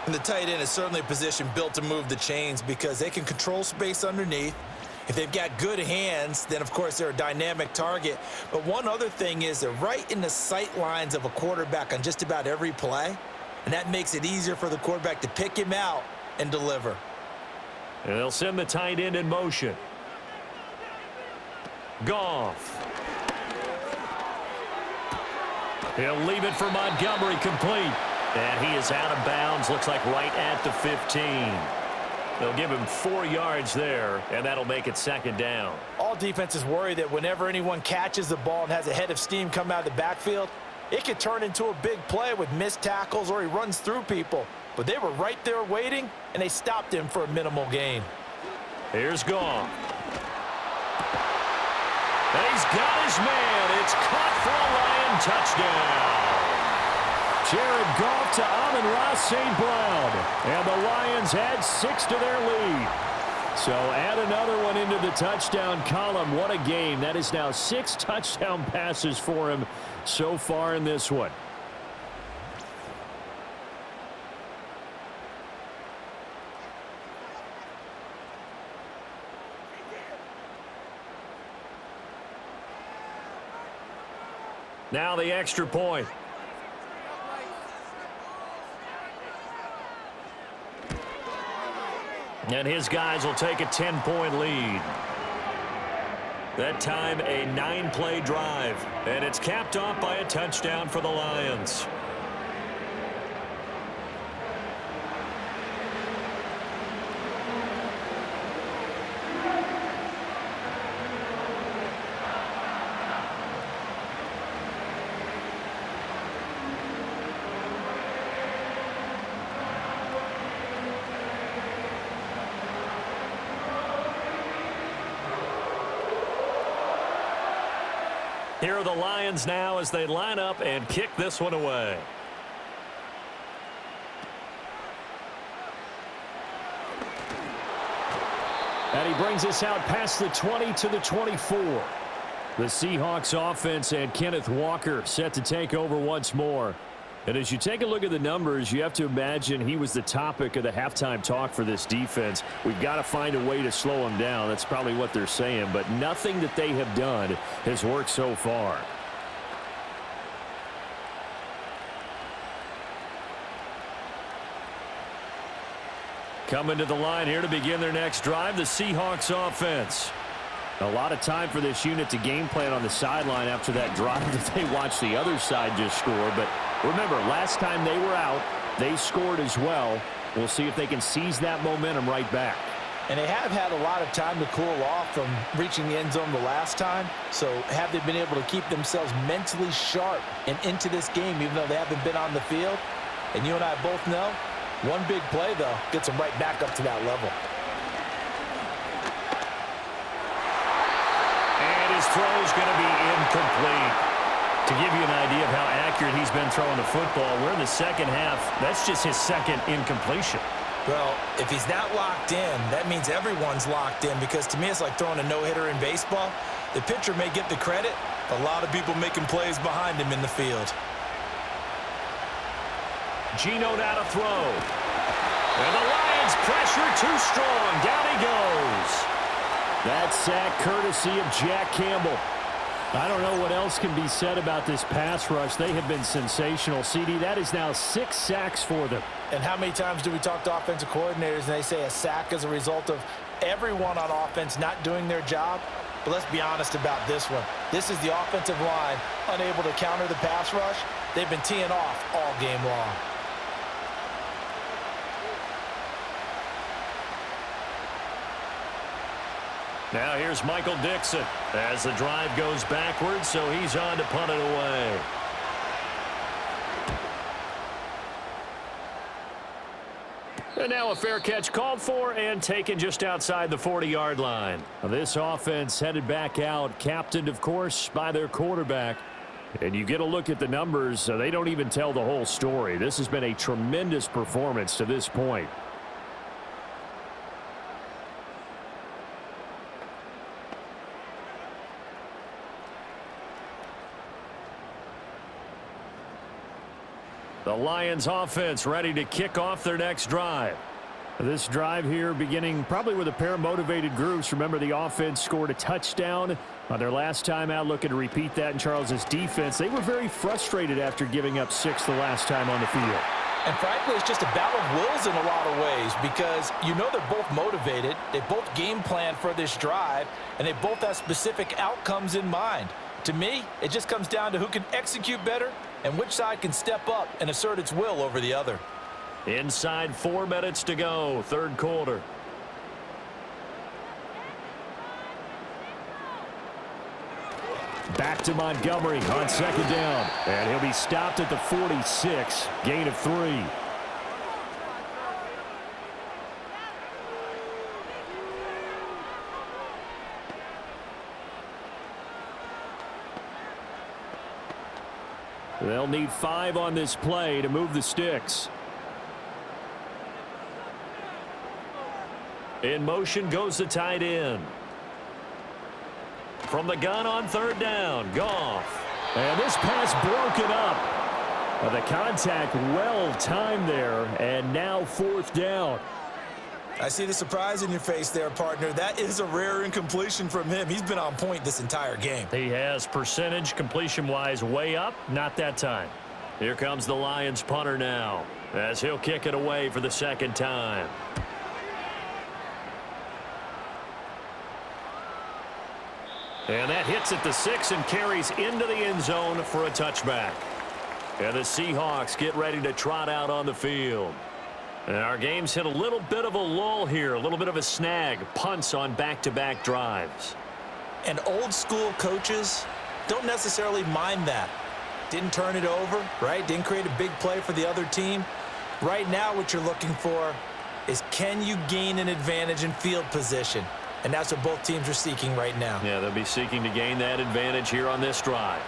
[SPEAKER 3] And the tight end is certainly a position built to move the chains because they can control space underneath. If they've got good hands, then, of course, they're a dynamic target. But one other thing is they're right in the sight lines of a quarterback on just about every play, and that makes it easier for the quarterback to pick him out and deliver.
[SPEAKER 4] And they'll send the tight end in motion. Goff. He'll leave it for Montgomery complete. And he is out of bounds, looks like right at the 15. They'll give him 4 yards there, and that'll make it second down.
[SPEAKER 3] All defenses worry that whenever anyone catches the ball and has a head of steam come out of the backfield, it could turn into a big play with missed tackles or he runs through people. But they were right there waiting, and they stopped him for a minimal gain.
[SPEAKER 4] Here's Goff. And he's got his man. It's caught for a Lion touchdown.
[SPEAKER 2] Jared Goff to Amon-Ra St. Brown. And the Lions add 6 to their lead. So add another one into the touchdown column. What a game. That is now 6 touchdown passes for him so far in this one.
[SPEAKER 4] Now the extra point. And his guys will take a 10-point lead. That time, a 9-play drive. And it's capped off by a touchdown for the Lions. Here are the Lions now as they line up and kick this one away.
[SPEAKER 2] And he brings us out past the 20 to the 24. The Seahawks offense and Kenneth Walker set to take over once more. And as you take a look at the numbers, you have to imagine he was the topic of the halftime talk for this defense. We've got to find a way to slow him down. That's probably what they're saying. But nothing that they have done has worked so far.
[SPEAKER 4] Coming to the line here to begin their next drive, the Seahawks offense.
[SPEAKER 2] A lot of time for this unit to game plan on the sideline after that drive that they watched the other side just score. But remember, last time they were out, they scored as well. We'll see if they can seize that momentum right back.
[SPEAKER 3] And they have had a lot of time to cool off from reaching the end zone the last time. So have they been able to keep themselves mentally sharp and into this game, even though they haven't been on the field? And you and I both know, one big play, though, gets them right back up to that level.
[SPEAKER 4] And his throw is going to be incomplete. To give you an idea of how accurate he's been throwing the football, we're in the second half. That's just his second incompletion.
[SPEAKER 3] Well, if he's that locked in, that means everyone's locked in, because to me it's like throwing a no-hitter in baseball. The pitcher may get the credit, but a lot of people making plays behind him in the field.
[SPEAKER 2] Geno now to throw. And the Lions pressure too strong. Down he goes.
[SPEAKER 4] That sack courtesy of Jack Campbell. I don't know what else can be said about this pass rush. They have been sensational. CD, that is now 6 sacks for them.
[SPEAKER 3] And how many times do we talk to offensive coordinators and they say a sack is a result of everyone on offense not doing their job? But let's be honest about this one. This is the offensive line unable to counter the pass rush. They've been teeing off all game long.
[SPEAKER 2] Now here's Michael Dixon as the drive goes backwards, so he's on to punt it away. And now a fair catch called for and taken just outside the 40-yard line.
[SPEAKER 4] This offense headed back out, captained, of course, by their quarterback. And you get a look at the numbers, they don't even tell the whole story. This has been a tremendous performance to this point. The Lions offense ready to kick off their next drive. This drive here beginning probably with a pair of motivated groups. Remember, the offense scored a touchdown on their last time out, looking to repeat that in Charles's defense. They were very frustrated after giving up 6 the last time on the field.
[SPEAKER 3] And frankly, it's just a battle of wills in a lot of ways, because you know they're both motivated, they both game plan for this drive, and they both have specific outcomes in mind. To me, it just comes down to who can execute better and which side can step up and assert its will over the other.
[SPEAKER 2] Inside 4 minutes to go, third quarter.
[SPEAKER 4] Back to Montgomery on second down. And he'll be stopped at the 46, gain of 3. They'll need 5 on this play to move the sticks.
[SPEAKER 2] In motion goes the tight end. From the gun on third down, Goff.
[SPEAKER 4] And this pass broken up. The contact well timed there, and now 4th down.
[SPEAKER 3] I see the surprise in your face there, partner. That is a rare incompletion from him. He's been on point this entire game.
[SPEAKER 2] He has percentage completion-wise way up. Not that time. Here comes the Lions punter now, as he'll kick it away for the second time. And that hits at the 6 and carries into the end zone for a touchback. And the Seahawks get ready to trot out on the field. And our game's hit a little bit of a lull here, a little bit of a snag, punts on back-to-back drives.
[SPEAKER 3] And old school coaches don't necessarily mind that. Didn't turn it over, right? Didn't create a big play for the other team. Right now what you're looking for is, can you gain an advantage in field position? And that's what both teams are seeking right now.
[SPEAKER 2] Yeah, they'll be seeking to gain that advantage here on this drive.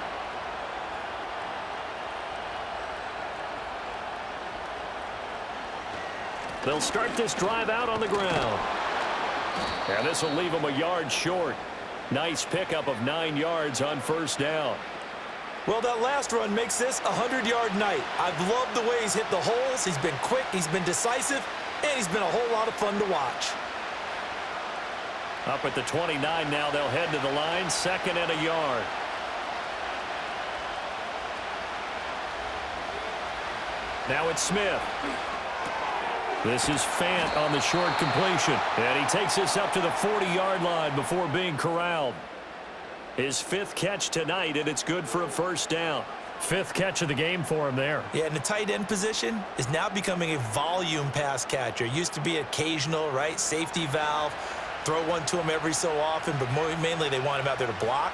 [SPEAKER 2] They'll start this drive out on the ground.
[SPEAKER 4] And this will leave them a yard short. Nice pickup of 9 yards on first down.
[SPEAKER 3] Well, that last run makes this a 100-yard night. I've loved the way he's hit the holes. He's been quick, he's been decisive, and he's been a whole lot of fun to watch.
[SPEAKER 2] Up at the 29 now, they'll head to the line, 2nd and a yard. Now it's Smith. This is Fant on the short completion. And he takes this up to the 40-yard line before being corralled. His 5th catch tonight, and it's good for a first down.
[SPEAKER 4] 5th catch of the game for him there.
[SPEAKER 3] Yeah, and the tight end position is now becoming a volume pass catcher. Used to be occasional, right? Safety valve. Throw one to him every so often, but mainly they want him out there to block.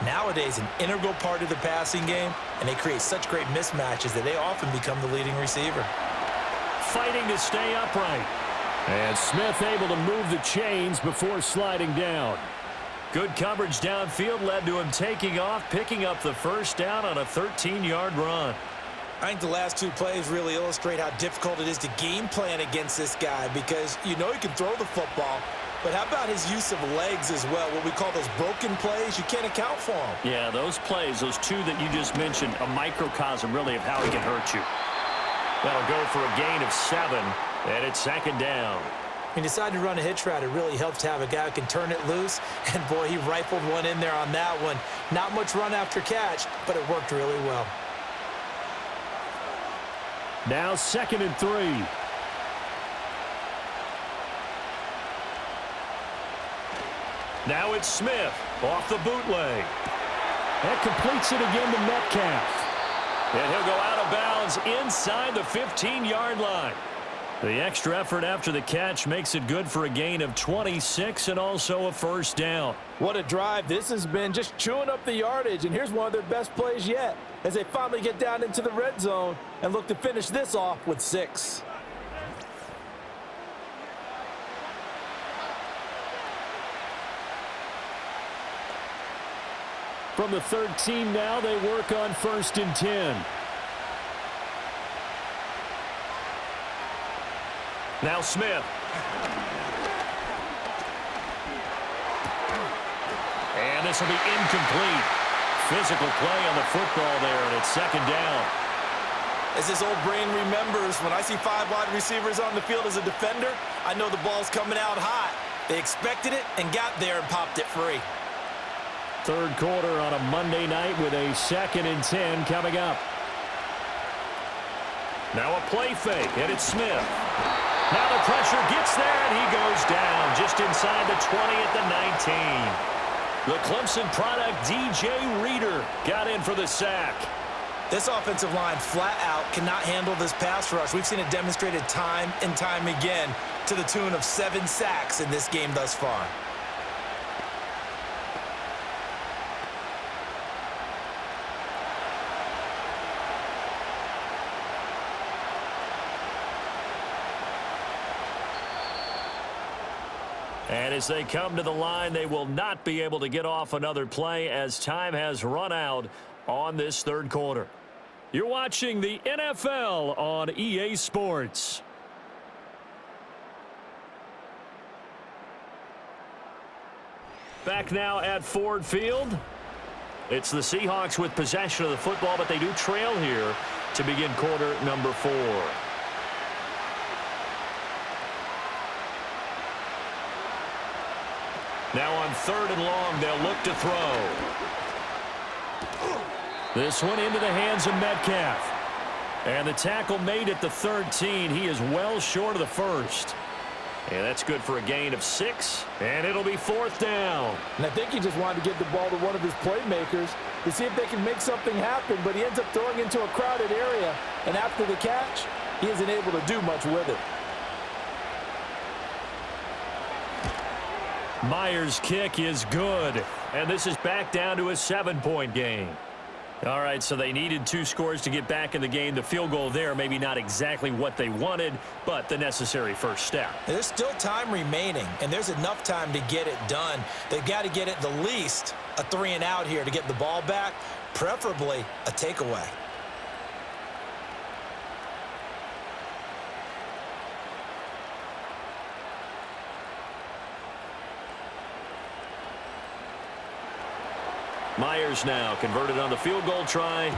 [SPEAKER 3] Nowadays, an integral part of the passing game, and they create such great mismatches that they often become the leading receiver.
[SPEAKER 2] Fighting to stay upright.
[SPEAKER 4] And Smith able to move the chains before sliding down.
[SPEAKER 2] Good coverage downfield led to him taking off, picking up the first down on a 13-yard run.
[SPEAKER 3] I think the last two plays really illustrate how difficult it is to game plan against this guy because you know he can throw the football, but how about his use of legs as well, what we call those broken plays? You can't account for them.
[SPEAKER 4] Yeah, those plays, those two that you just mentioned, a microcosm really of how he can hurt you. That'll go for a gain of 7, and it's second down.
[SPEAKER 3] He decided to run a hitch route. It really helps to have a guy who can turn it loose, and boy, he rifled one in there on that one. Not much run after catch, but it worked really well.
[SPEAKER 2] Now 2nd and 3.
[SPEAKER 4] Now it's Smith off the bootleg.
[SPEAKER 2] That completes it again to Metcalf.
[SPEAKER 4] And he'll go out of bounds inside the 15-yard line. The extra effort after the catch makes it good for a gain of 26 and also a first down.
[SPEAKER 3] What a drive. This has been just chewing up the yardage, and here's one of their best plays yet as they finally get down into the red zone and look to finish this off with 6.
[SPEAKER 2] From the 13 now, they work on 1st and 10.
[SPEAKER 4] Now Smith. And this will be incomplete. Physical play on the football there, and it's second down.
[SPEAKER 3] As his old brain remembers, when I see 5 wide receivers on the field as a defender, I know the ball's coming out hot. They expected it and got there and popped it free.
[SPEAKER 2] Third quarter on a Monday night with a 2nd and 10 coming up.
[SPEAKER 4] Now a play fake, and it's Smith. Now the pressure gets there, and he goes down just inside the 20 at the 19. The Clemson product, DJ Reader, got in for the sack.
[SPEAKER 3] This offensive line flat out cannot handle this pass rush. We've seen it demonstrated time and time again to the tune of 7 sacks in this game thus far.
[SPEAKER 4] And as they come to the line, they will not be able to get off another play as time has run out on this third quarter. You're watching the NFL on EA Sports. Back now at Ford Field. It's the Seahawks with possession of the football, but they do trail here to begin quarter number 4. Now on 3rd and long, they'll look to throw.
[SPEAKER 2] This one into the hands of Metcalf.
[SPEAKER 4] And the tackle made at the 13. He is well short of the first. And that's good for a gain of 6. And it'll be 4th down.
[SPEAKER 3] And I think he just wanted to get the ball to one of his playmakers to see if they can make something happen, but he ends up throwing into a crowded area. And after the catch, he isn't able to do much with it.
[SPEAKER 4] Myers' kick is good. And this is back down to a 7-point game. All right, so they needed 2 scores to get back in the game. The field goal there, maybe not exactly what they wanted, but the necessary first step.
[SPEAKER 3] There's still time remaining, and there's enough time to get it done. They've got to get at the least a 3-and-out here to get the ball back, preferably a takeaway.
[SPEAKER 4] Myers now converted on the field goal try.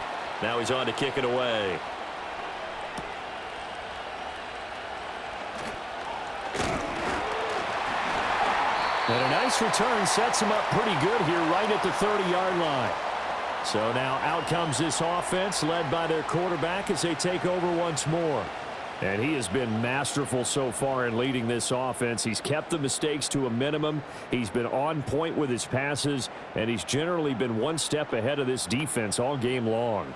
[SPEAKER 4] Now he's on to kick it away.
[SPEAKER 2] And a nice return sets him up pretty good here right at the 30-yard line. So now out comes this offense led by their quarterback as they take over once more. And he has been masterful so far in leading this offense. He's kept the mistakes to a minimum. He's been on point with his passes, and he's generally been one step ahead of this defense all game long.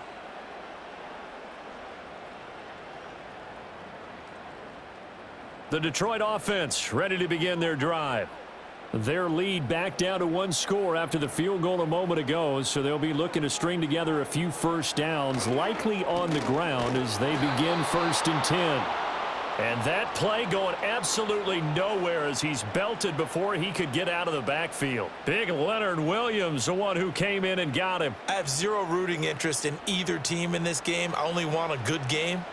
[SPEAKER 4] The Detroit offense ready to begin their drive.
[SPEAKER 2] Their lead back down to 1 score after the field goal a moment ago, so they'll be looking to string together a few first downs, likely on the ground as they begin 1st and 10.
[SPEAKER 4] And that play going absolutely nowhere as he's belted before he could get out of the backfield. Big Leonard Williams, the one who came in and got him.
[SPEAKER 3] I have zero rooting interest in either team in this game. I only want a good game.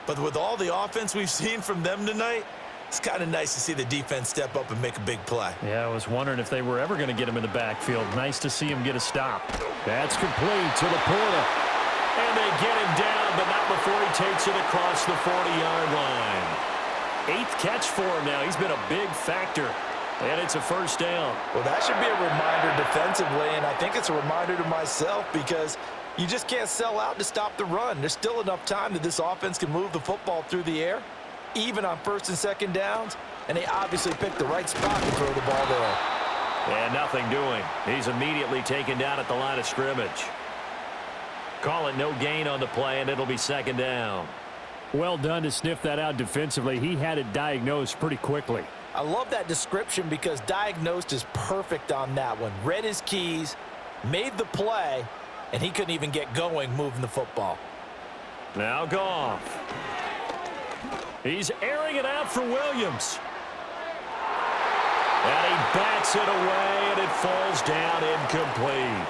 [SPEAKER 3] But with all the offense we've seen from them tonight, it's kind of nice to see the defense step up and make a big play.
[SPEAKER 4] Yeah, I was wondering if they were ever going to get him in the backfield. Nice to see him get a stop. That's complete to Laporta. And they get him down, but not before he takes it across the 40-yard line. 8th catch for him now. He's been a big factor. And it's a first down.
[SPEAKER 3] Well, that should be a reminder defensively, and I think it's a reminder to myself because you just can't sell out to stop the run. There's still enough time that this offense can move the football through the air, even on 1st and 2nd downs, and they obviously picked the right spot to throw the ball there.
[SPEAKER 4] And nothing doing. He's immediately taken down at the line of scrimmage. Call it no gain on the play, and it'll be 2nd down.
[SPEAKER 2] Well done to sniff that out defensively. He had it diagnosed pretty quickly.
[SPEAKER 3] I love that description because diagnosed is perfect on that one. Read his keys, made the play, and he couldn't even get going moving the football.
[SPEAKER 4] Now Goff. He's airing it out for Williams. And he bats it away, and it falls down incomplete.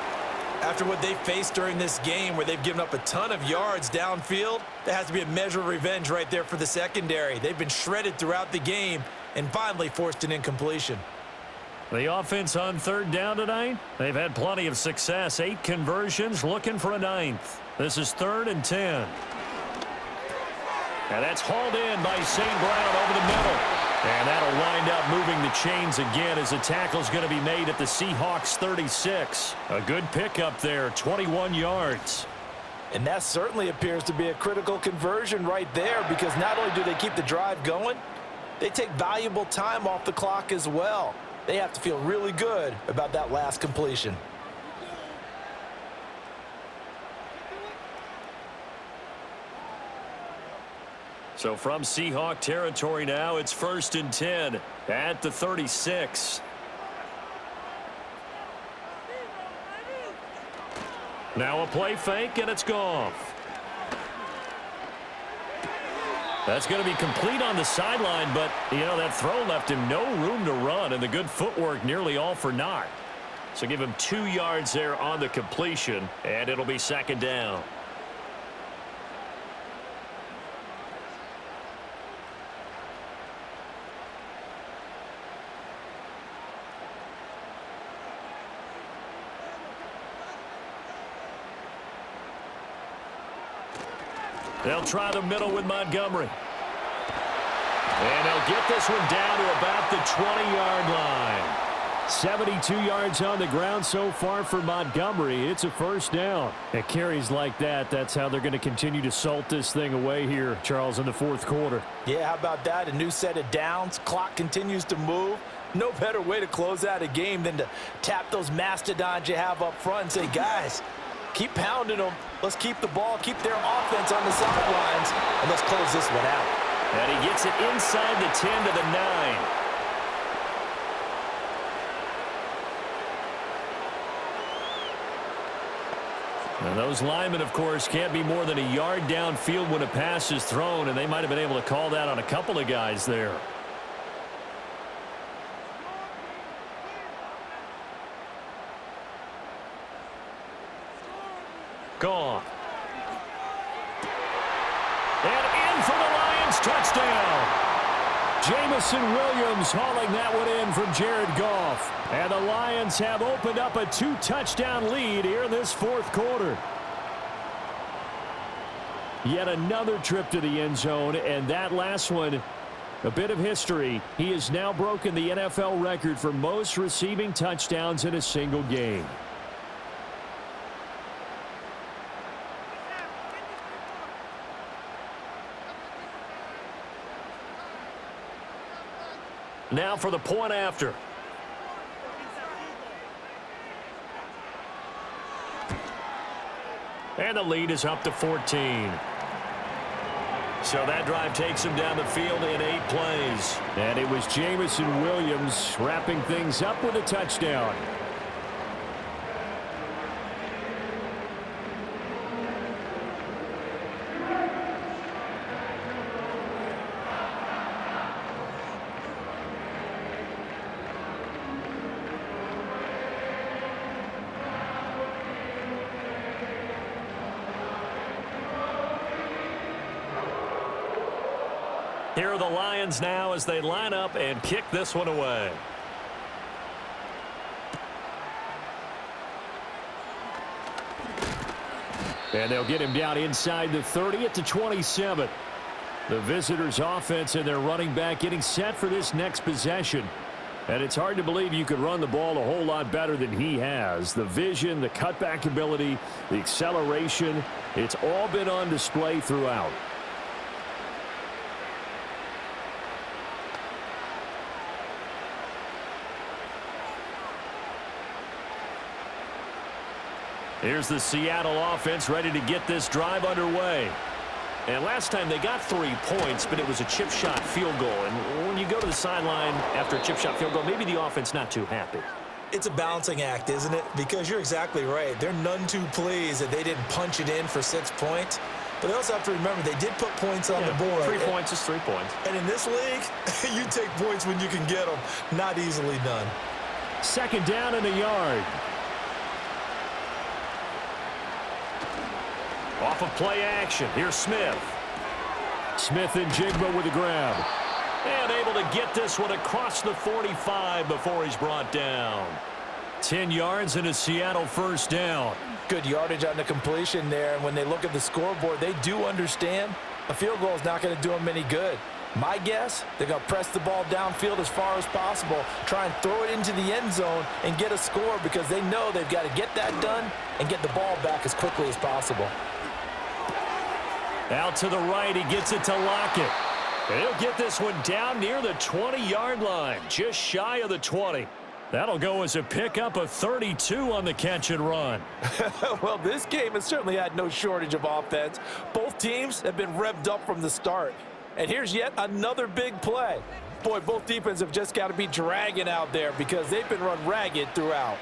[SPEAKER 3] After what they faced during this game where they've given up a ton of yards downfield, there has to be a measure of revenge right there for the secondary. They've been shredded throughout the game and finally forced an incompletion.
[SPEAKER 4] The offense on 3rd down tonight, they've had plenty of success. 8 conversions, looking for a 9th. This is 3rd and 10. And that's hauled in by St. Brown over the middle. And that'll wind up moving the chains again as the tackle's going to be made at the Seahawks 36. A good pickup there, 21 yards.
[SPEAKER 3] And that certainly appears to be a critical conversion right there because not only do they keep the drive going, they take valuable time off the clock as well. They have to feel really good about that last completion.
[SPEAKER 4] So from Seahawk territory now, it's 1st and 10 at the 36. Now a play fake, and it's Goff. That's going to be complete on the sideline, but, you know, that throw left him no room to run, and the good footwork nearly all for naught. So give him 2 yards there on the completion, and it'll be 2nd down. They'll try the middle with Montgomery. And they'll get this one down to about the 20-yard line.
[SPEAKER 2] 72 yards on the ground so far for Montgomery. It's a first down. At carries like that, that's how they're going to continue to salt this thing away here, Charles, in the 4th quarter.
[SPEAKER 3] Yeah, how about that? A new set of downs. Clock continues to move. No better way to close out a game than to tap those mastodons you have up front and say, guys, keep pounding them. Let's keep the ball, keep their offense on the sidelines, and let's close this one out.
[SPEAKER 4] And he gets it inside the 10 to the 9. And those linemen, of course, can't be more than a yard downfield when a pass is thrown, and they might have been able to call that on a couple of guys there. Gone. And in for the Lions, touchdown.
[SPEAKER 2] Jamison Williams hauling that one in from Jared Goff. And the Lions have opened up a 2-touchdown lead here in this 4th quarter. Yet another trip to the end zone, and that last one, a bit of history. He has now broken the NFL record for most receiving touchdowns in a single game.
[SPEAKER 4] Now for the point after. And the lead is up to 14. So that drive takes him down the field in 8 plays.
[SPEAKER 2] And it was Jamison Williams wrapping things up with a touchdown.
[SPEAKER 4] Here are the Lions now as they line up and kick this one away. And they'll get him down inside the 30 at the 27. The visitors' offense and their running back getting set for this next possession. And it's hard to believe you could run the ball a whole lot better than he has. The vision, the cutback ability, the acceleration, it's all been on display throughout. Here's the Seattle offense ready to get this drive underway. And last time they got 3 points, but it was a chip shot field goal. And when you go to the sideline after a chip shot field goal, maybe the offense not too happy.
[SPEAKER 3] It's a balancing act, isn't it? Because you're exactly right. They're none too pleased that they didn't punch it in for 6 points. But they also have to remember they did put points on the board.
[SPEAKER 4] 3 points is 3 points.
[SPEAKER 3] And in this league, you take points when you can get them. Not easily done.
[SPEAKER 4] Second down and a yard. Off of play action. Here's Smith. Smith and Jigba with a grab. And able to get this one across the 45 before he's brought down. 10 yards and a Seattle first down.
[SPEAKER 3] Good yardage on the completion there. And when they look at the scoreboard, they do understand a field goal is not going to do them any good. My guess, they're going to press the ball downfield as far as possible, try and throw it into the end zone and get a score because they know they've got to get that done and get the ball back as quickly as possible.
[SPEAKER 4] Out to the right, he gets it to Lockett. And he'll get this one down near the 20-yard line, just shy of the 20. That'll go as a pickup of 32 on the catch and run.
[SPEAKER 3] Well, this game has certainly had no shortage of offense. Both teams have been revved up from the start. And here's yet another big play. Boy, both defenses have just got to be dragging out there because they've been run ragged throughout.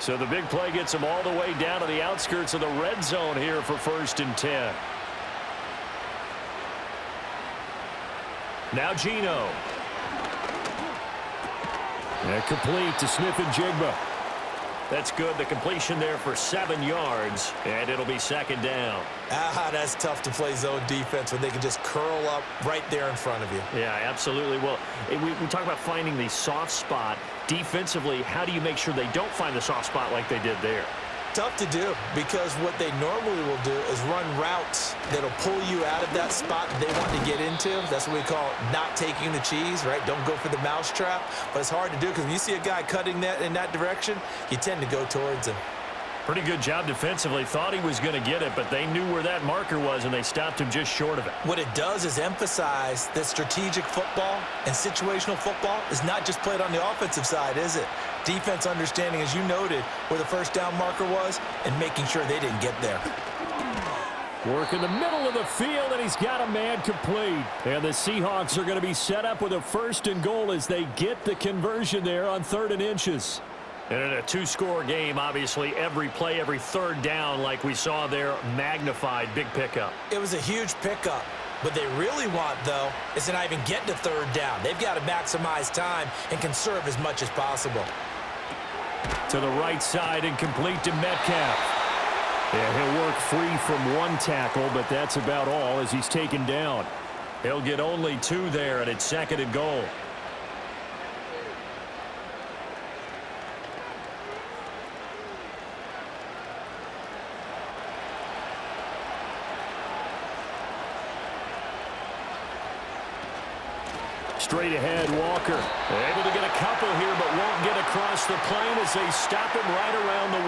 [SPEAKER 4] So the big play gets him all the way down to the outskirts of the red zone here for 1st and 10. Now Geno. And complete to Smith and Jigba. That's good. The completion there for 7 yards, and it'll be second down.
[SPEAKER 3] That's tough to play zone defense when they can just curl up right there in front of you.
[SPEAKER 4] Yeah, absolutely. Well, we talk about finding the soft spot. Defensively, how do you make sure they don't find the soft spot like they did there?
[SPEAKER 3] Tough to do because what they normally will do is run routes that'll pull you out of that spot that they want to get into. That's what we call not taking the cheese, right? Don't go for the mousetrap. But it's hard to do because when you see a guy cutting that in that direction, you tend to go towards him.
[SPEAKER 4] Pretty good job defensively. Thought he was going to get it, but they knew where that marker was, and they stopped him just short of it.
[SPEAKER 3] What it does is emphasize that strategic football and situational football is not just played on the offensive side, is it? Defense understanding, as you noted, where the first down marker was and making sure they didn't get there.
[SPEAKER 4] Work in the middle of the field, and he's got a man complete. And the Seahawks are going to be set up with a 1st and goal as they get the conversion there on 3rd and inches. And in a 2-score game, obviously, every play, every 3rd down, like we saw there, magnified, big pickup.
[SPEAKER 3] It was a huge pickup. What they really want, though, is to not even get to 3rd down. They've got to maximize time and conserve as much as possible.
[SPEAKER 4] To the right side and complete to Metcalf. And he'll work free from 1 tackle, but that's about all as he's taken down. He'll get only 2 there, and it's 2nd and goal. Straight ahead, Walker. Able to get a couple here, but won't get across the plane as they stop him right around the 1.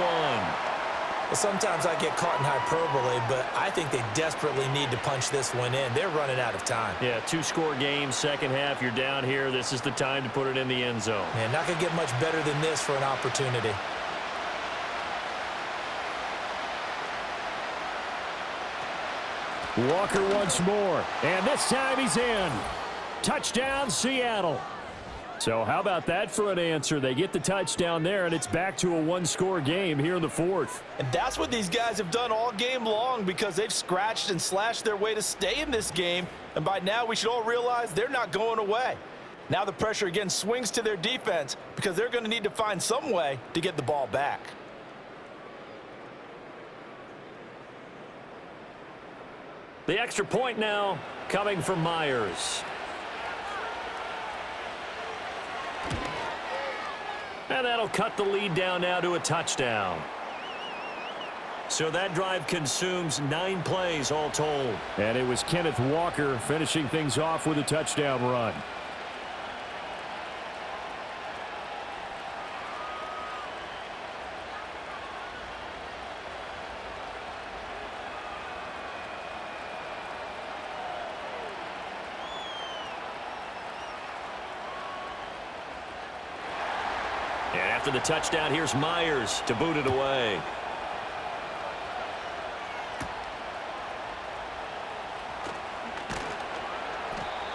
[SPEAKER 3] Well, sometimes I get caught in hyperbole, but I think they desperately need to punch this one in. They're running out of time.
[SPEAKER 4] Yeah, 2-score game, second half, you're down here. This is the time to put it in the end zone.
[SPEAKER 3] Man, not going to get much better than this for an opportunity.
[SPEAKER 4] Walker once more, and this time he's in. Touchdown, Seattle. So how about that for an answer? They get the touchdown there, and it's back to a 1-score game here in the 4th.
[SPEAKER 3] And that's what these guys have done all game long because they've scratched and slashed their way to stay in this game. And by now, we should all realize they're not going away. Now the pressure again swings to their defense because they're going to need to find some way to get the ball back.
[SPEAKER 4] The extra point now coming from Myers. And that'll cut the lead down now to a touchdown. So that drive consumes 9 plays all told.
[SPEAKER 2] And it was Kenneth Walker finishing things off with a touchdown run.
[SPEAKER 4] And after the touchdown, here's Myers to boot it away.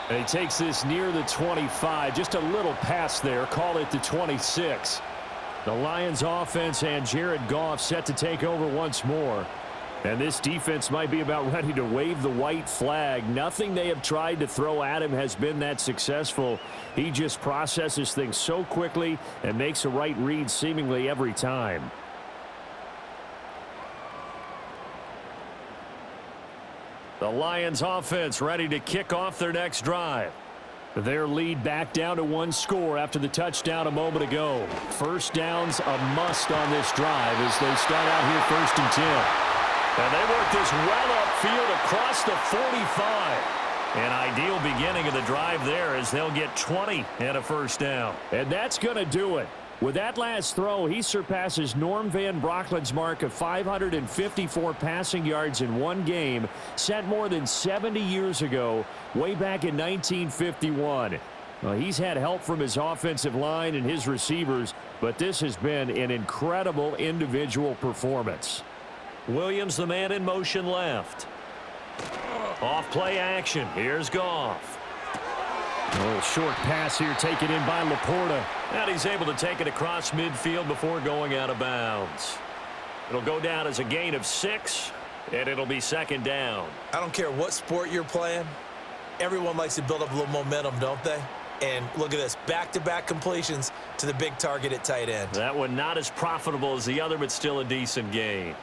[SPEAKER 2] And he takes this near the 25. Just a little pass there. Call it the 26. The Lions offense and Jared Goff set to take over once more. And this defense might be about ready to wave the white flag. Nothing they have tried to throw at him has been that successful. He just processes things so quickly and makes a right read seemingly every time. The Lions offense ready to kick off their next drive. Their lead back down to 1 score after the touchdown a moment ago. First down's a must on this drive as they start out here 1st and 10.
[SPEAKER 4] And they work this well upfield across the 45. An ideal beginning of the drive there as they'll get 20 and a first down.
[SPEAKER 2] And that's going to do it. With that last throw, he surpasses Norm Van Brocklin's mark of 554 passing yards in one game, set more than 70 years ago, way back in 1951. He's had help from his offensive line and his receivers, but this has been an incredible individual performance.
[SPEAKER 4] Williams, the man in motion left. Off play action. Here's Goff.
[SPEAKER 2] A little short pass here taken in by Laporta.
[SPEAKER 4] And he's able to take it across midfield before going out of bounds. It'll go down as a gain of 6, and it'll be 2nd down.
[SPEAKER 3] I don't care what sport you're playing. Everyone likes to build up a little momentum, don't they? And look at this, back-to-back completions to the big target at tight end.
[SPEAKER 4] That one not as profitable as the other, but still a decent gain.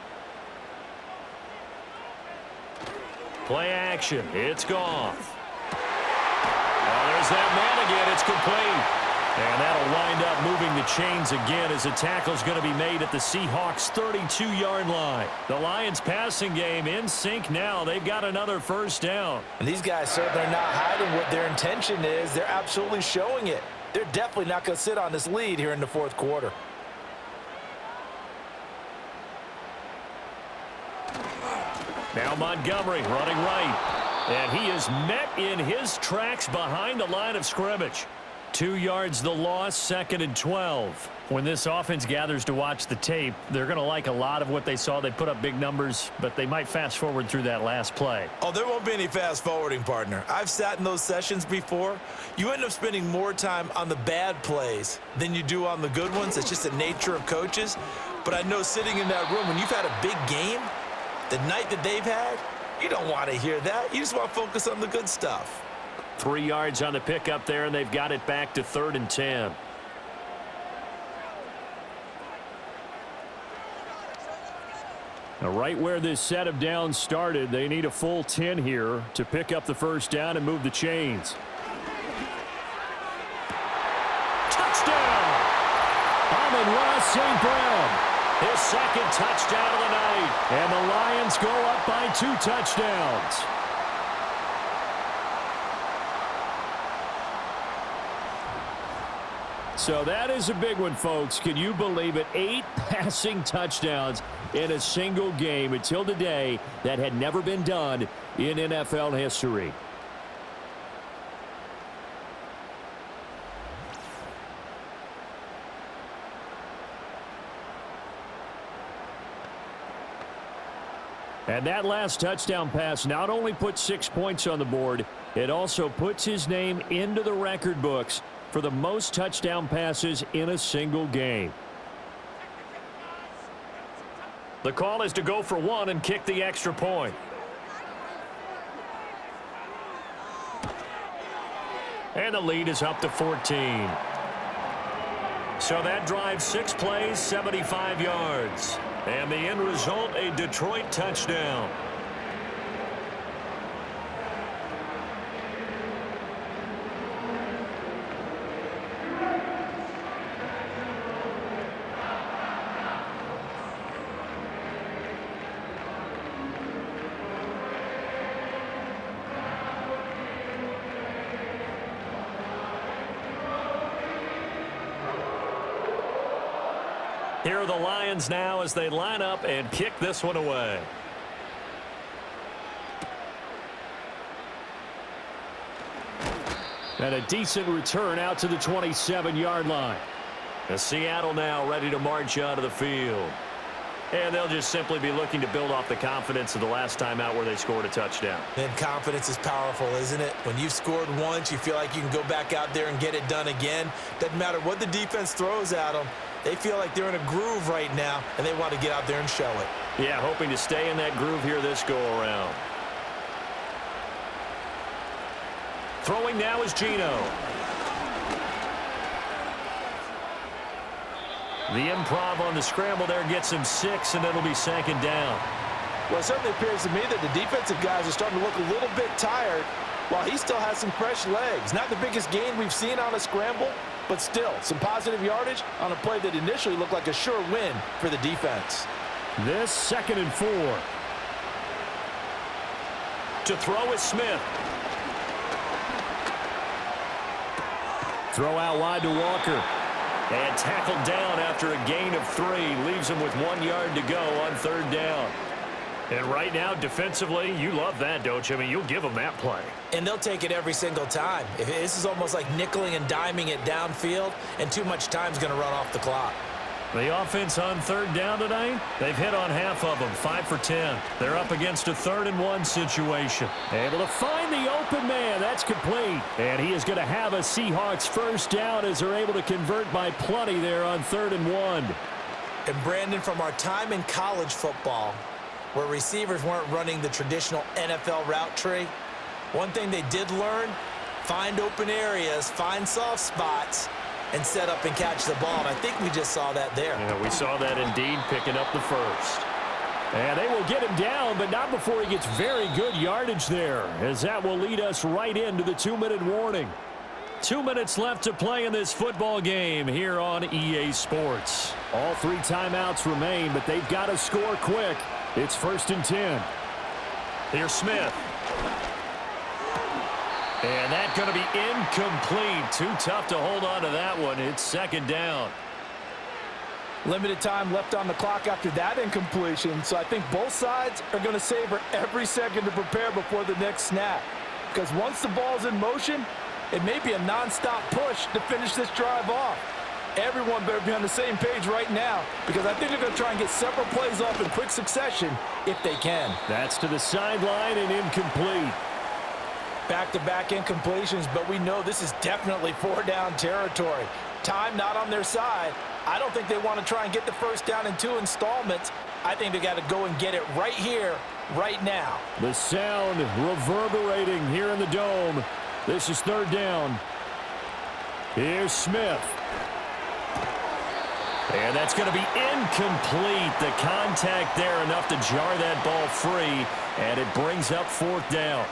[SPEAKER 4] Play action. It's Goff. Oh, there's that man again. It's complete. And that'll wind up moving the chains again as the tackle's going to be made at the Seahawks' 32-yard line. The Lions passing game in sync now. They've got another first down.
[SPEAKER 3] And these guys certainly are not hiding what their intention is. They're absolutely showing it. They're definitely not going to sit on this lead here in the 4th quarter.
[SPEAKER 4] Now Montgomery running right. And he is met in his tracks behind the line of scrimmage. 2 yards the loss, 2nd and 12. When this offense gathers to watch the tape, they're going to like a lot of what they saw. They put up big numbers, but they might fast forward through that last play.
[SPEAKER 3] Oh, there won't be any fast forwarding, partner. I've sat in those sessions before. You end up spending more time on the bad plays than you do on the good ones. It's just the nature of coaches. But I know sitting in that room, when you've had a big game, the night that they've had, you don't want to hear that. You just want to focus on the good stuff.
[SPEAKER 4] 3 yards on the pickup there, and they've got it back to 3rd and 10.
[SPEAKER 2] Now, right where this set of downs started, they need a full 10 here to pick up the first down and move the chains.
[SPEAKER 4] Touchdown!
[SPEAKER 2] Amon-Ra St. Brown.
[SPEAKER 4] His 2nd touchdown of the night.
[SPEAKER 2] And the Lions go up by 2 touchdowns. So that is a big one, folks. Can you believe it? 8 passing touchdowns in a single game until today. That had never been done in NFL history. And that last touchdown pass not only puts 6 points on the board, it also puts his name into the record books for the most touchdown passes in a single game.
[SPEAKER 4] The call is to go for 1 and kick the extra point. And the lead is up to 14. So that drives 6 plays, 75 yards. And the end result, a Detroit touchdown. Here are the Lions now as they line up and kick this one away. And a decent return out to the 27-yard line. The Seattle now ready to march onto the field. And they'll just simply be looking to build off the confidence of the last time out where they scored a touchdown.
[SPEAKER 3] And confidence is powerful, isn't it? When you've scored once, you feel like you can go back out there and get it done again. Doesn't matter what the defense throws at them. They feel like they're in a groove right now, and they want to get out there and show it.
[SPEAKER 4] Yeah, hoping to stay in that groove here this go-around. Throwing now is Geno. The improv on the scramble there gets him 6, and it'll be second down.
[SPEAKER 3] Well, it certainly appears to me that the defensive guys are starting to look a little bit tired while he still has some fresh legs. Not the biggest gain we've seen on a scramble, but still some positive yardage on a play that initially looked like a sure win for the defense.
[SPEAKER 4] This 2nd and 4. To throw is Smith. Throw out wide to Walker. And tackled down after a gain of 3. Leaves him with 1 yard to go on 3rd down. And right now, defensively, you love that, don't you? I mean, you'll give them that play.
[SPEAKER 3] And they'll take it every single time. This is almost like nickeling and diming it downfield, and too much time's going to run off the clock.
[SPEAKER 4] The offense on 3rd down tonight, they've hit on half of them, 5 for 10. They're up against a 3rd and 1 situation. Able to find the open man. That's complete. And he is going to have a Seahawks first down as they're able to convert by plenty there on 3rd and 1.
[SPEAKER 3] And Brandon, from our time in college football, where receivers weren't running the traditional NFL route tree, one thing they did learn, find open areas, find soft spots, and set up and catch the ball. And I think we just saw that there.
[SPEAKER 4] Yeah, we saw that indeed, picking up the first. And they will get him down, but not before he gets very good yardage there, as that will lead us right into the 2-minute warning. 2 minutes left to play in this football game here on EA Sports. All 3 timeouts remain, but they've got to score quick. It's 1st and 10. Here's Smith. And that's going to be incomplete. Too tough to hold on to that one. It's 2nd down.
[SPEAKER 3] Limited time left on the clock after that incompletion, so I think both sides are going to savor every second to prepare before the next snap. Because once the ball's in motion, it may be a nonstop push to finish this drive off. Everyone better be on the same page right now, because I think they're going to try and get several plays off in quick succession if they can.
[SPEAKER 4] That's to the sideline and incomplete.
[SPEAKER 3] Back-to-back incompletions, but we know this is definitely 4-down territory. Time not on their side. I don't think they want to try and get the first down in 2 installments. I think they got to go and get it right here, right now.
[SPEAKER 4] The sound reverberating here in the dome. This is 3rd down. Here's Smith. And that's going to be incomplete. The contact there enough to jar that ball free, and it brings up 4th down.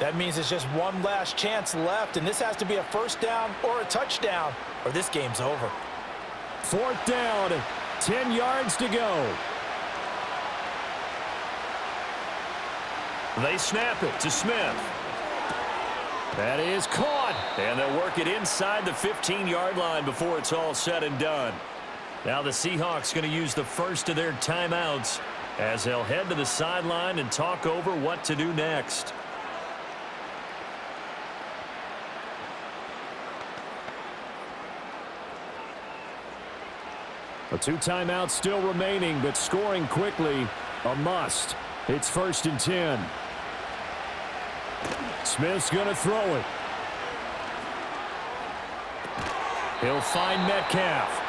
[SPEAKER 3] That means it's just one last chance left, and this has to be a first down or a touchdown, or this game's over.
[SPEAKER 4] 4th down, 10 yards to go. They snap it to Smith. That is caught, and they'll work it inside the 15-yard line before it's all said and done. Now the Seahawks going to use the first of their timeouts as they'll head to the sideline and talk over what to do next. A 2 timeouts still remaining, but scoring quickly, a must. It's 1st and 10. Smith's going to throw it. He'll find Metcalf.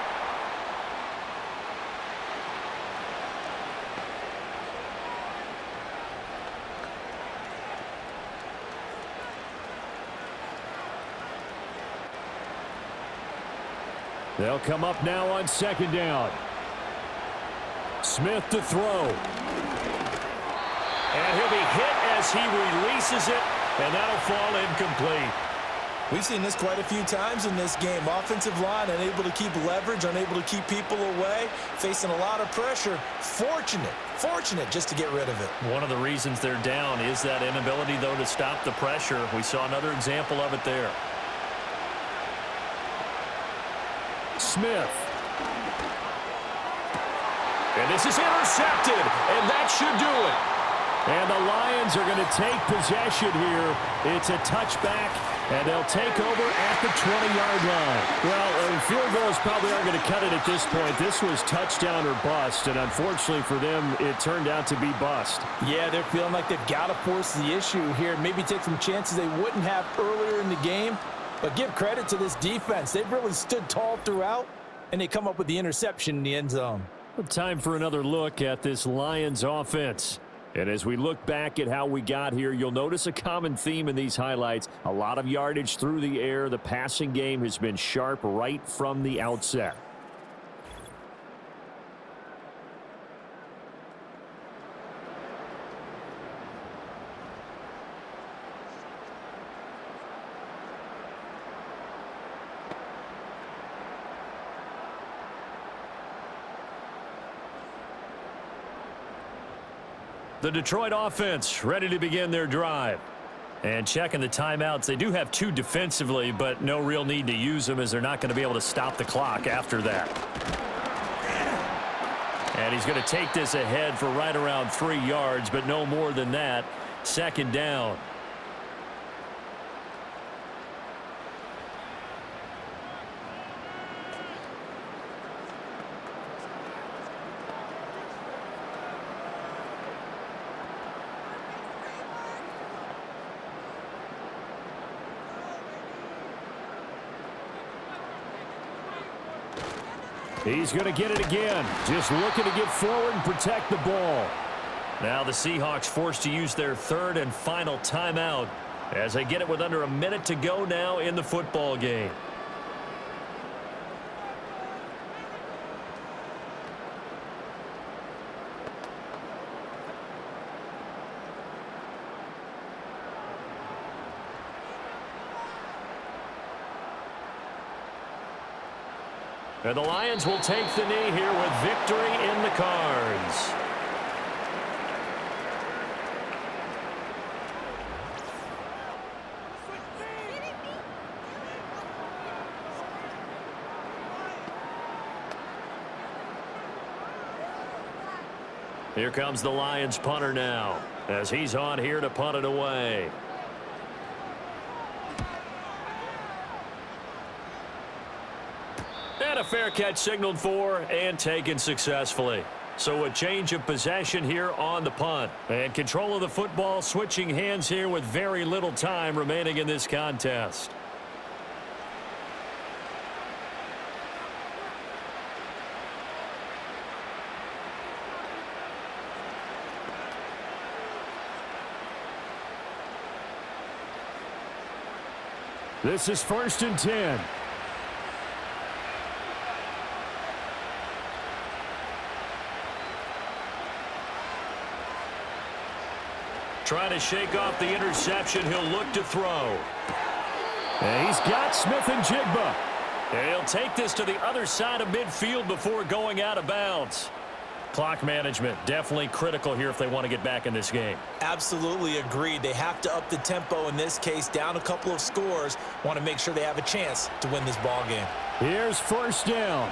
[SPEAKER 4] They'll come up now on 2nd down. Smith to throw. And he'll be hit as he releases it, and that'll fall incomplete.
[SPEAKER 3] We've seen this quite a few times in this game. Offensive line unable to keep leverage, unable to keep people away, facing a lot of pressure. Fortunate just to get rid of it.
[SPEAKER 4] One of the reasons they're down is that inability, though, to stop the pressure. We saw another example of it there. Smith. And this is intercepted, and that should do it. And the Lions are going to take possession here. It's a touchback, and they'll take over at the 20-yard line. Well, field goals probably aren't going to cut it at this point. This was touchdown or bust, and unfortunately for them, it turned out to be bust.
[SPEAKER 3] Yeah, they're feeling like they've got to force the issue here. Maybe take some chances they wouldn't have earlier in the game. But give credit to this defense. They've really stood tall throughout, and they come up with the interception in the end zone.
[SPEAKER 4] Time for another look at this Lions offense. And as we look back at how we got here, you'll notice a common theme in these highlights. A lot of yardage through the air. The passing game has been sharp right from the outset. The Detroit offense ready to begin their drive. And checking the timeouts, they do have 2 defensively, but no real need to use them as they're not going to be able to stop the clock after that. And he's going to take this ahead for right around 3 yards, but no more than that. Second down. He's going to get it again. Just looking to get forward and protect the ball. Now the Seahawks forced to use their 3rd and final timeout as they get it with under a minute to go now in the football game. And the Lions will take the knee here with victory in the cards. Here comes the Lions punter now as he's on here to punt it away. And a fair catch signaled for and taken successfully. So a change of possession here on the punt. And control of the football switching hands here with very little time remaining in this contest. This is 1st and 10. Trying to shake off the interception. He'll look to throw. And he's got Smith and Jigba. And he'll take this to the other side of midfield before going out of bounds. Clock management definitely critical here if they want to get back in this game.
[SPEAKER 3] Absolutely agreed. They have to up the tempo in this case, down a couple of scores. Want to make sure they have a chance to win this ball game.
[SPEAKER 4] Here's 1st down.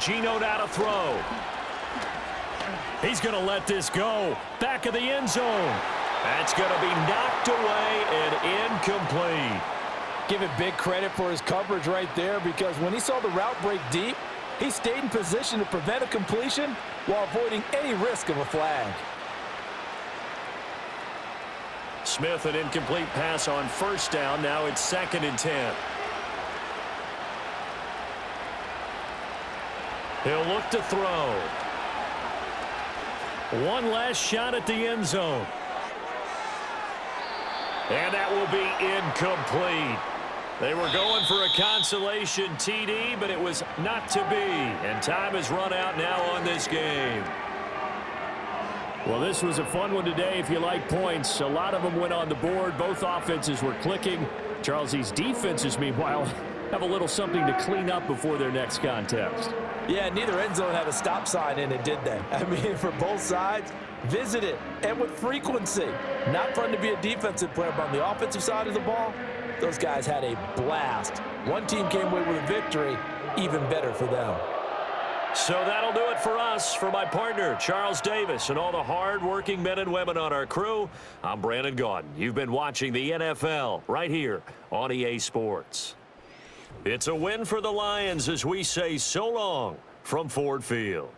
[SPEAKER 4] Geno now to throw. He's going to let this go. Back of the end zone. That's going to be knocked away and incomplete.
[SPEAKER 3] Give it big credit for his coverage right there, because when he saw the route break deep, he stayed in position to prevent a completion while avoiding any risk of a flag.
[SPEAKER 4] Smith, an incomplete pass on 1st down. Now it's 2nd and 10. He'll look to throw. One last shot at the end zone. And that will be incomplete. They were going for a consolation TD, but it was not to be. And time has run out now on this game. Well, this was a fun one today if you like points. A lot of them went on the board. Both offenses were clicking. Charles, these defenses, meanwhile, have a little something to clean up before their next contest.
[SPEAKER 3] Yeah, neither end zone had a stop sign in it, did they? I mean, for both sides, visit it, and with frequency. Not fun to be a defensive player, but on the offensive side of the ball, those guys had a blast. One team came away with a victory, even better for them.
[SPEAKER 4] So that'll do it for us. For my partner, Charles Davis, and all the hard-working men and women on our crew, I'm Brandon Gaudin. You've been watching the NFL right here on EA Sports. It's a win for the Lions as we say so long from Ford Field.